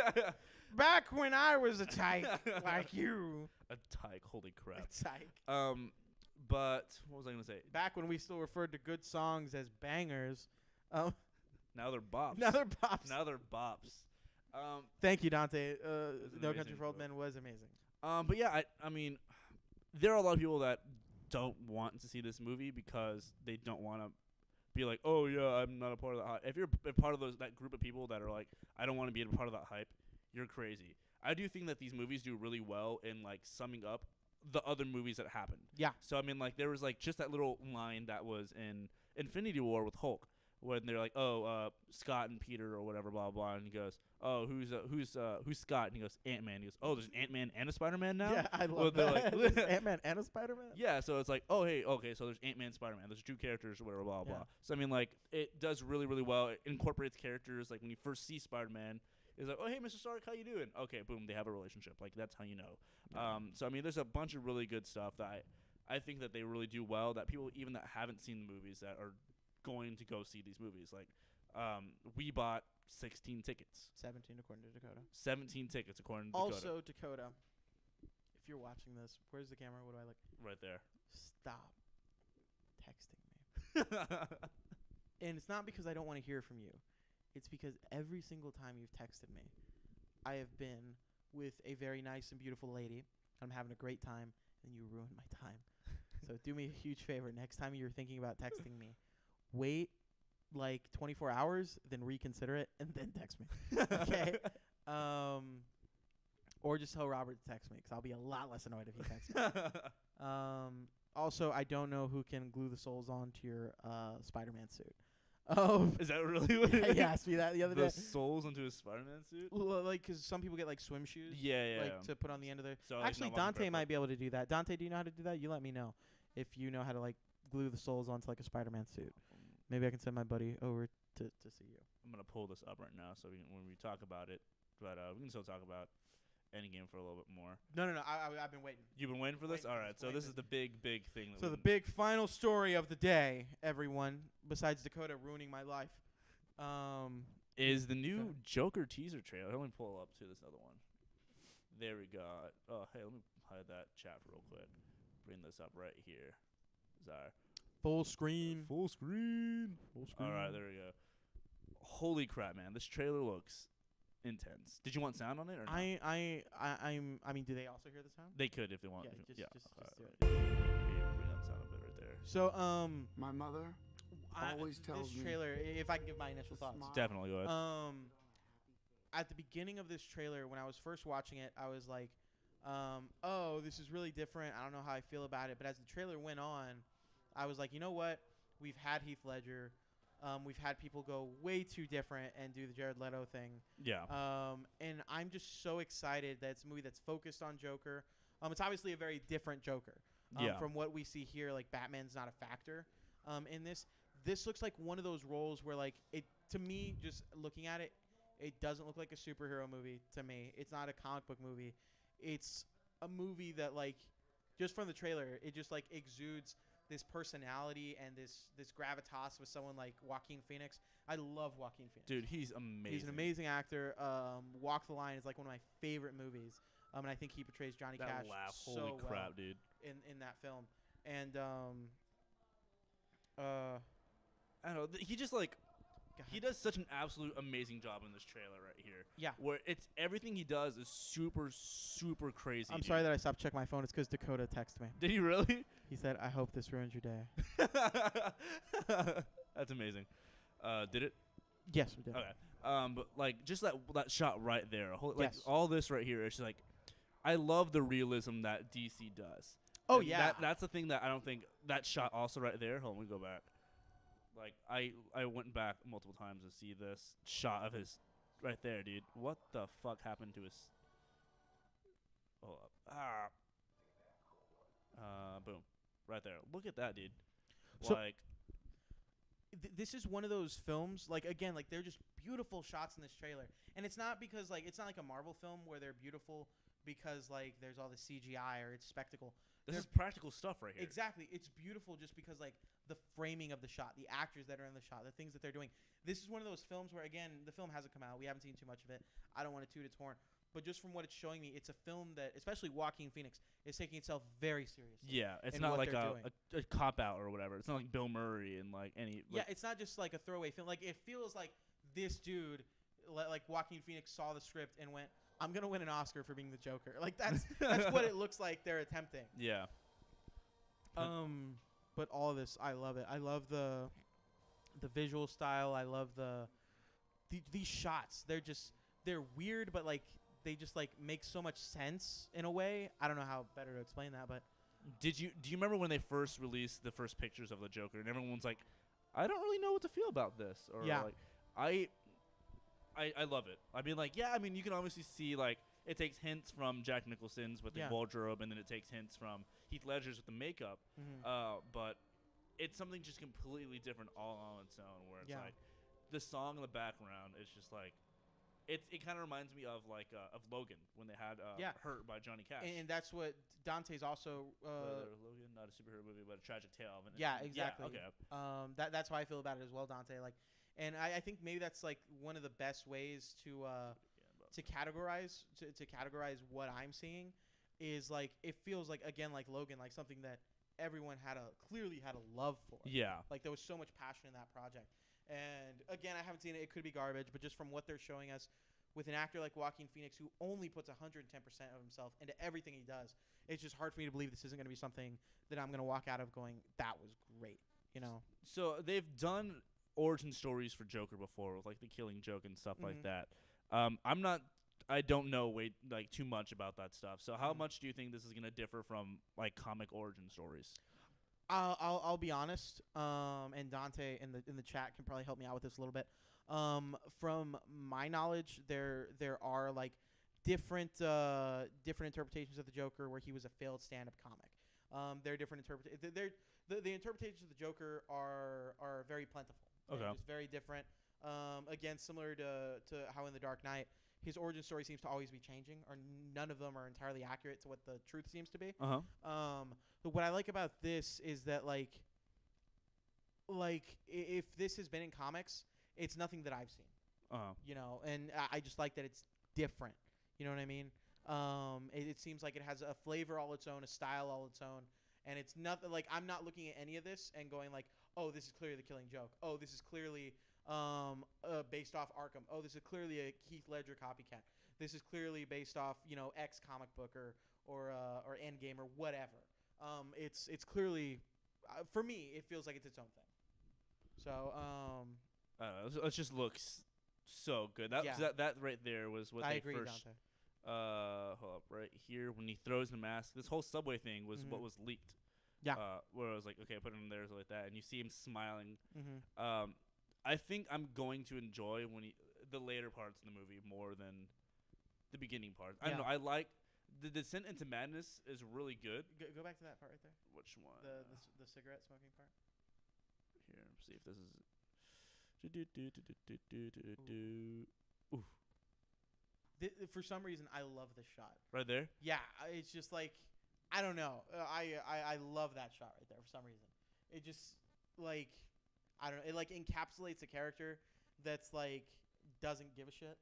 Back when I was a tyke like you. A tyke. Holy crap. A tyke. But what was I gonna say? Back when we still referred to good songs as bangers. Now they're bops. Now they're pops. Now they're bops. Thank you, Dante. an No amazing Country for Old quote. Men was amazing. But yeah, I mean, there are a lot of people that don't want to see this movie because they don't want to be like, oh yeah, I'm not a part of that hype. If you're a part of that group of people that are like, I don't want to be a part of that hype, you're crazy. I do think that these movies do really well in like summing up the other movies that happened. Yeah. So I mean, like there was like just that little line that was in Infinity War with Hulk, when they're like, oh, Scott and Peter or whatever, blah blah, and he goes, oh, who's Scott? And he goes, Ant-Man. He goes, oh, there's an Ant-Man and a Spider-Man now. Yeah, I love they're that. like- There's Ant-Man and a Spider-Man? Yeah, so it's like, oh, hey, okay, so there's Ant-Man, Spider-Man. There's 2 characters or whatever, blah, Yeah. blah. So, I mean, like, it does really, really well. It incorporates characters. Like, when you first see Spider-Man, it's like, oh, hey, Mr. Stark, how you doing? Okay, boom, they have a relationship. Like, that's how you know. Yeah. So, I mean, there's a bunch of really good stuff that I think that they really do well, that people even that haven't seen the movies that are going to go see these movies. Like, we bought 16 tickets. 17 according to Dakota. 17 tickets, according to Dakota. Also, Dakota, if you're watching this, where's the camera? What do I look? Right there. Stop texting me. And it's not because I don't want to hear from you. It's because every single time you've texted me, I have been with a very nice and beautiful lady. I'm having a great time, and you ruined my time. So do me a huge favor. Next time you're thinking about texting me, wait like 24 hours, then reconsider it, and then text me. Okay? Or just tell Robert to text me, because I'll be a lot less annoyed if he texts me. Also, I don't know who can glue the soles onto your Spider-Man suit. Is that really what it is? He asked me that the other day. The soles into a Spider-Man suit? Like, because some people get, like, swim shoes. Yeah. Like, to put on the end of their... So, like, Actually, not walking Dante might barefoot. be able to do that. Dante, do you know how to do that? You let me know if you know how to, like, glue the soles onto, like, a Spider-Man suit. Maybe I can send my buddy over to see you. I'm going to pull this up right now so when we talk about it. But we can still talk about Endgame for a little bit more. No. I've been waiting. You've been waiting for this? Waiting All for right. this, So this is the big thing. So the big final story of the day, everyone, besides Dakota ruining my life, is the new Joker teaser trailer. Let me pull up to this other one. There we go. Oh, hey, let me hide that chat real quick. Bring this up right here. Sorry. full screen. Full screen. All right, there we go. Holy crap, man! This trailer looks intense. Did you want sound on it or not? I mean, do they also hear the sound? They could if they want. Yeah, just All do right, it. bring that sound a bit right there. So My mother always tells this me. trailer. If I can give my initial to thoughts. smile. Definitely go ahead. At the beginning of this trailer, when I was first watching it, I was like, oh, this is really different. I don't know how I feel about it. But as the trailer went on, I was like, you know what? We've had Heath Ledger. We've had people go way too different and do the Jared Leto thing. Yeah. And I'm just so excited that it's a movie that's focused on Joker. It's obviously a very different Joker. From what we see here, like Batman's not a factor in this. This looks like one of those roles where, like, it to me, just looking at it, it doesn't look like a superhero movie to me. It's not a comic book movie. It's a movie that, like, just from the trailer, it just, like, exudes this personality and this gravitas with someone like Joaquin Phoenix. I love Joaquin Phoenix. Dude, he's amazing. He's an amazing actor. Walk the Line is, like, one of my favorite movies. And I think he portrays Johnny That Cash laugh, so holy well crap, dude. in that film. And I don't know. He just like God. he does such an absolute amazing job in this trailer right here. Yeah. Where it's everything he does is super super crazy. I'm dude. sorry that I stopped checking my phone. It's because Dakota texted me. Did he really? He said, "I hope this ruins your day." That's amazing. Did it? Yes, we did. Okay. But like just that shot right there, like Yes. all this right here, it's just like I love the realism that DC does. Oh, And yeah. That's the thing that I don't think that shot also right there. Hold on, let me go back. Like I went back multiple times to see this shot of his right there, dude. What the fuck happened to his? Hold up. Boom, right there. Look at that, dude. So- Like. This is one of those films, like, again, like, they're just beautiful shots in this trailer. And it's not because, like, it's not like a Marvel film where they're beautiful because, like, there's all the CGI or it's spectacle. This is practical stuff right here. Exactly. It's beautiful just because, like, the framing of the shot, the actors that are in the shot, the things that they're doing. This is one of those films where, again, the film hasn't come out. We haven't seen too much of it. I don't want to toot its horn. But just from what it's showing me, it's a film that, especially Joaquin Phoenix, is taking itself very seriously. Yeah, it's in not what like they're a cop out or whatever. It's not like Bill Murray and like any. Yeah, Like, it's not just like a throwaway film. Like, it feels like this dude, like Joaquin Phoenix, saw the script and went, "I'm gonna win an Oscar for being the Joker." Like, that's what it looks like they're attempting. yeah. But all of this, I love it. I love the visual style. I love these shots. They're weird, but like they just like make so much sense in a way. I don't know how better to explain that, but Do you remember when they first released the first pictures of the Joker and everyone's like, I don't really know what to feel about this, or Yeah. like, I love it. I mean, like, yeah, I mean, you can obviously see like it takes hints from Jack Nicholson's with the Yeah. wardrobe, and then it takes hints from Heath Ledger's with the makeup. But it's something just completely different all on its own, where it's Yeah. like the song in the background is just like. It kind of reminds me of like of Logan when they had Yeah. Hurt by Johnny Cash. and that's what Dante's also. Logan, not a superhero movie, but a tragic tale. Of an Yeah, exactly. Yeah, okay. That's how I feel about it as well, Dante. Like, and I think maybe that's like one of the best ways to categorize what I'm seeing is like it feels like, again, like Logan, like something that everyone clearly had a love for. Yeah. Like there was so much passion in that project. And again, I haven't seen it. It could be garbage, but just from what they're showing us with an actor like Joaquin Phoenix who only puts 110% of himself into everything he does, it's just hard for me to believe this isn't going to be something that I'm going to walk out of going, that was great, you know? So they've done origin stories for Joker before with like the Killing Joke and stuff like that. I don't know like too much about that stuff. So how much do you think this is going to differ from like comic origin stories? I'll be honest, and Dante in the chat can probably help me out with this a little bit. From my knowledge, there are like different interpretations of the Joker where he was a failed stand-up comic. There are different the interpretations of the Joker are very plentiful. Okay. They're just very different. Again, similar to how in The Dark Knight his origin story seems to always be changing, or none of them are entirely accurate to what the truth seems to be. But what I like about this is that if this has been in comics, it's nothing that I've seen. You know, and I just like that it's different. You know what I mean? It seems like it has a flavor all its own, a style all its own, and it's nothing like I'm not looking at any of this and going like, oh, this is clearly the Killing Joke. Oh, this is clearly based off Arkham. Oh, this is clearly a Heath Ledger copycat. This is clearly based off X comic book or Endgame or whatever. It's clearly for me it feels like it's its own thing. So it just looks so good. That right there was what I they agree, first. Dante. Hold up, right here when he throws the mask. This whole subway thing was what was leaked. Yeah. Where I was like, okay, put him there like that, and you see him smiling. Mm-hmm. I think I'm going to enjoy the later parts in the movie more than the beginning parts. I don't know. I like the descent into madness is really good. Go back to that part right there. Which one? The cigarette smoking part. Here, see if this is. Ooh. For some reason, I love this shot. Right there? Yeah, it's just like I don't know. I love that shot right there for some reason. It just like I don't know. It like encapsulates a character that's like doesn't give a shit.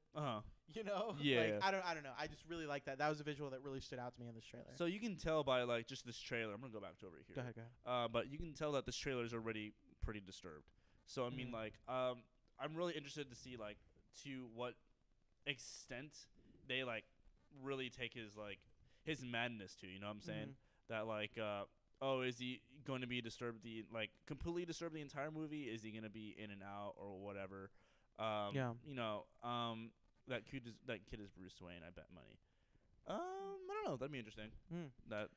You know? Yeah. Like, I don't know. I just really like that. That was a visual that really stood out to me in this trailer. So you can tell by like just this trailer. I'm gonna go back to over here. Go ahead. But you can tell that this trailer is already pretty disturbed. So I mean, like, I'm really interested to see like to what extent they like really take his madness to. You know what I'm saying? That like, is he going to be disturbed completely disturbed the entire movie? Is he gonna be in and out or whatever? You know, that kid is Bruce Wayne. I bet money. I don't know. That'd be interesting. That.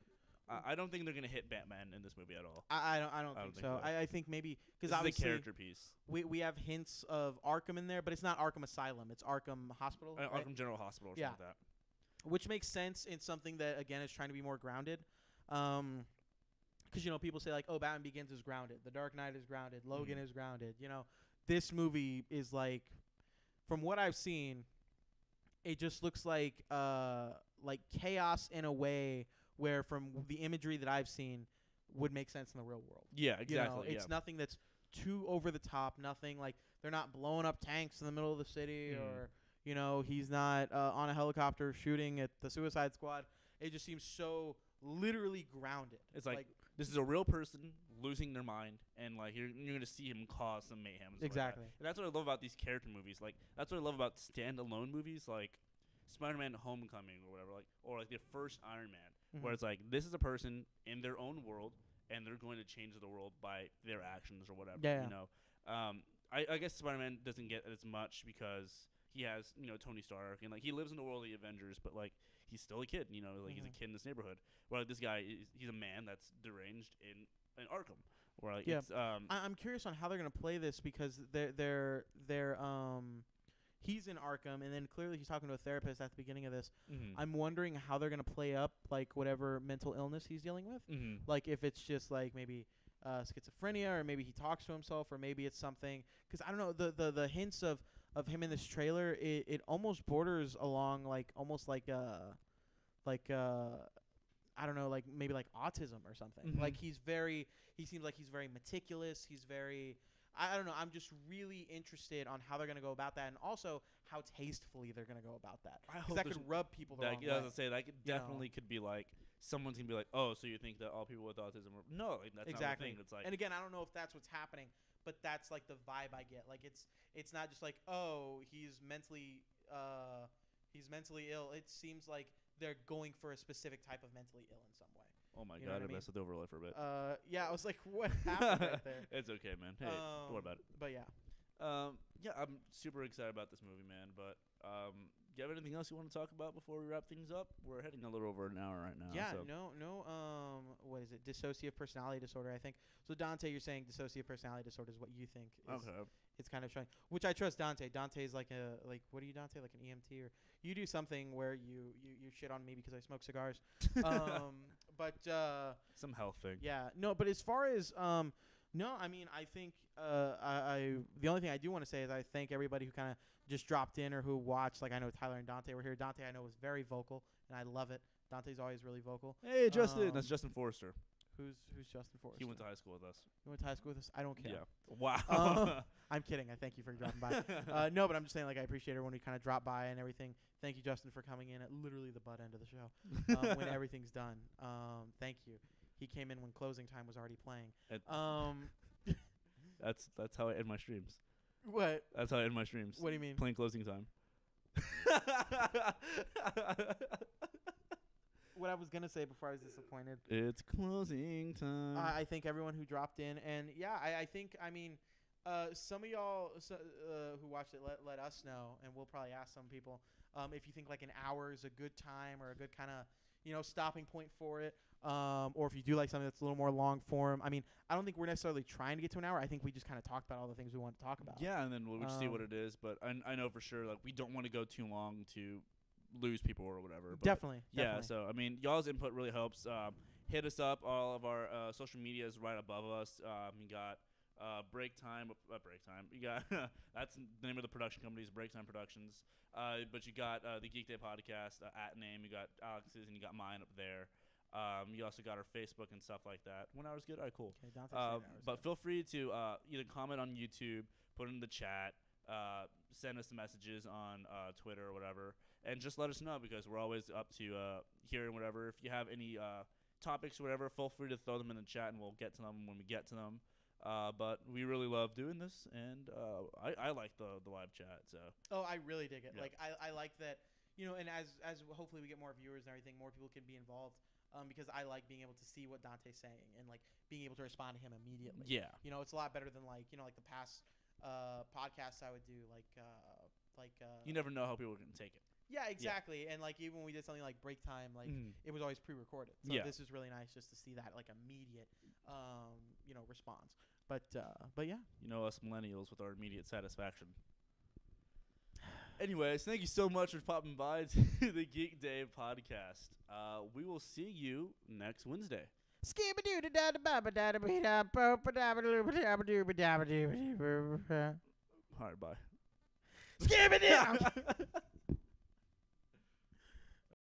I don't think they're gonna hit Batman in this movie at all. I don't think so. I think maybe because obviously the character piece. We have hints of Arkham in there, but it's not Arkham Asylum. It's Arkham Hospital. Right? Arkham General Hospital or something like that. Which makes sense in something that again is trying to be more grounded. Because people say like, oh, Batman Begins is grounded, The Dark Knight is grounded, Logan is grounded. This movie is like, from what I've seen, it just looks like chaos in a way where from the imagery that I've seen would make sense in the real world. Yeah, exactly. It's nothing that's too over the top. Nothing like they're not blowing up tanks in the middle of the city or, he's not on a helicopter shooting at the Suicide Squad. It just seems so literally grounded. It's like this is a real person losing their mind, and like you're going to see him cause some mayhem. Exactly. And that's what I love about these character movies. Like that's what I love about standalone movies like Spider-Man Homecoming or whatever, or the first Iron Man, where it's like this is a person in their own world and they're going to change the world by their actions or whatever. I guess Spider-Man doesn't get as much because he has Tony Stark and like he lives in the world of the Avengers, but like he's still a kid. He's a kid in this neighborhood. Where like, this guy he's a man that's deranged in Arkham. Where like it's, I'm curious on how they're gonna play this because they're he's in Arkham, and then clearly he's talking to a therapist at the beginning of this. I'm wondering how they're going to play up, like, whatever mental illness he's dealing with. Like, if it's just, like, maybe schizophrenia, or maybe he talks to himself, or maybe it's something. Because, I don't know, the hints of him in this trailer, it almost borders along, like, almost like, I don't know, like, maybe, like, autism or something. Like, he seems like he's very meticulous. He's very... I don't know. I'm just really interested on how they're going to go about that, and also how tastefully they're going to go about that. Because that could rub people the wrong way. I was gonna say that definitely could be like someone's gonna be like, oh, so you think that all people with autism are like that's exactly. not the thing. It's like, and again, I don't know if that's what's happening, but that's like the vibe I get. Like it's not just like, oh, he's mentally ill. It seems like they're going for a specific type of mentally ill in some way. Oh my God, I messed with the overlay for a bit. Yeah, I was like, what happened right there? It's okay, man. Hey, don't worry about it. But yeah. Yeah, I'm super excited about this movie, man. But do you have anything else you want to talk about before we wrap things up? We're heading a little over an hour right now. Yeah, so. no. What is it? Dissociative personality disorder, I think. So Dante, you're saying dissociative personality disorder is what you think is it's kind of showing, which I trust Dante. Dante's like what are you, Dante? Like an EMT, or you do something where you shit on me because I smoke cigars. But some health thing. Yeah, no. But as far as No, I mean, I think I the only thing I do want to say is I thank everybody who kind of just dropped in or who watched. Like I know Tyler and Dante were here. Dante I know was very vocal, and I love it. Dante's always really vocal. Hey, Justin. That's Justin Forrester. Who's Justin Forrester? He went to high school with us. He went to high school with us? I don't care. Yeah. Wow. I'm kidding. I thank you for dropping by. No, but I'm just saying, like, I appreciate everyone who kind of dropped by and everything. Thank you, Justin, for coming in at literally the butt end of the show when everything's done. Thank you. He came in when closing time was already playing. That's how I end my streams. What? That's how I end my streams. What do you mean? Playing closing time. What I was going to say before I was disappointed. It's closing time. I thank everyone who dropped in. And, yeah, I think, I mean, some of y'all who watched it, let us know. And we'll probably ask some people if you think, like, an hour is a good time or a good kind of, stopping point for it. Or if you do like something that's a little more long form. I mean, I don't think we're necessarily trying to get to an hour. I think we just kind of talked about all the things we want to talk about. Yeah, and then we'll see what it is. But I know for sure, like, we don't want to go too long to lose people or whatever. But definitely. Yeah, so, I mean, y'all's input really helps. Hit us up. All of our social media is right above us. You got Break Time. You got that's the name of the production company is Break Time Productions. But you got the Geekday podcast at name. You got Alex's and you got mine up there. You also got our Facebook and stuff like that. 1 hour's good? All right, cool. Okay, but feel free to either comment on YouTube, put it in the chat, send us messages on Twitter or whatever, and just let us know because we're always up to hearing whatever. If you have any topics or whatever, feel free to throw them in the chat and we'll get to them when we get to them. But we really love doing this, and I like the live chat. So. Oh, I really dig it. Yeah. Like I like that, and as hopefully we get more viewers and everything, more people can be involved. Because I like being able to see what Dante's saying and like being able to respond to him immediately. Yeah. It's a lot better than like like the past podcasts I would do like you never know how people can take it. Yeah, exactly. Yeah. And like even when we did something like Break Time, like it was always pre-recorded. So this is really nice just to see that like immediate response. But yeah. Us millennials with our immediate satisfaction. Anyways, thank you so much for popping by to the Geekday podcast. We will see you next Wednesday. All right, bye.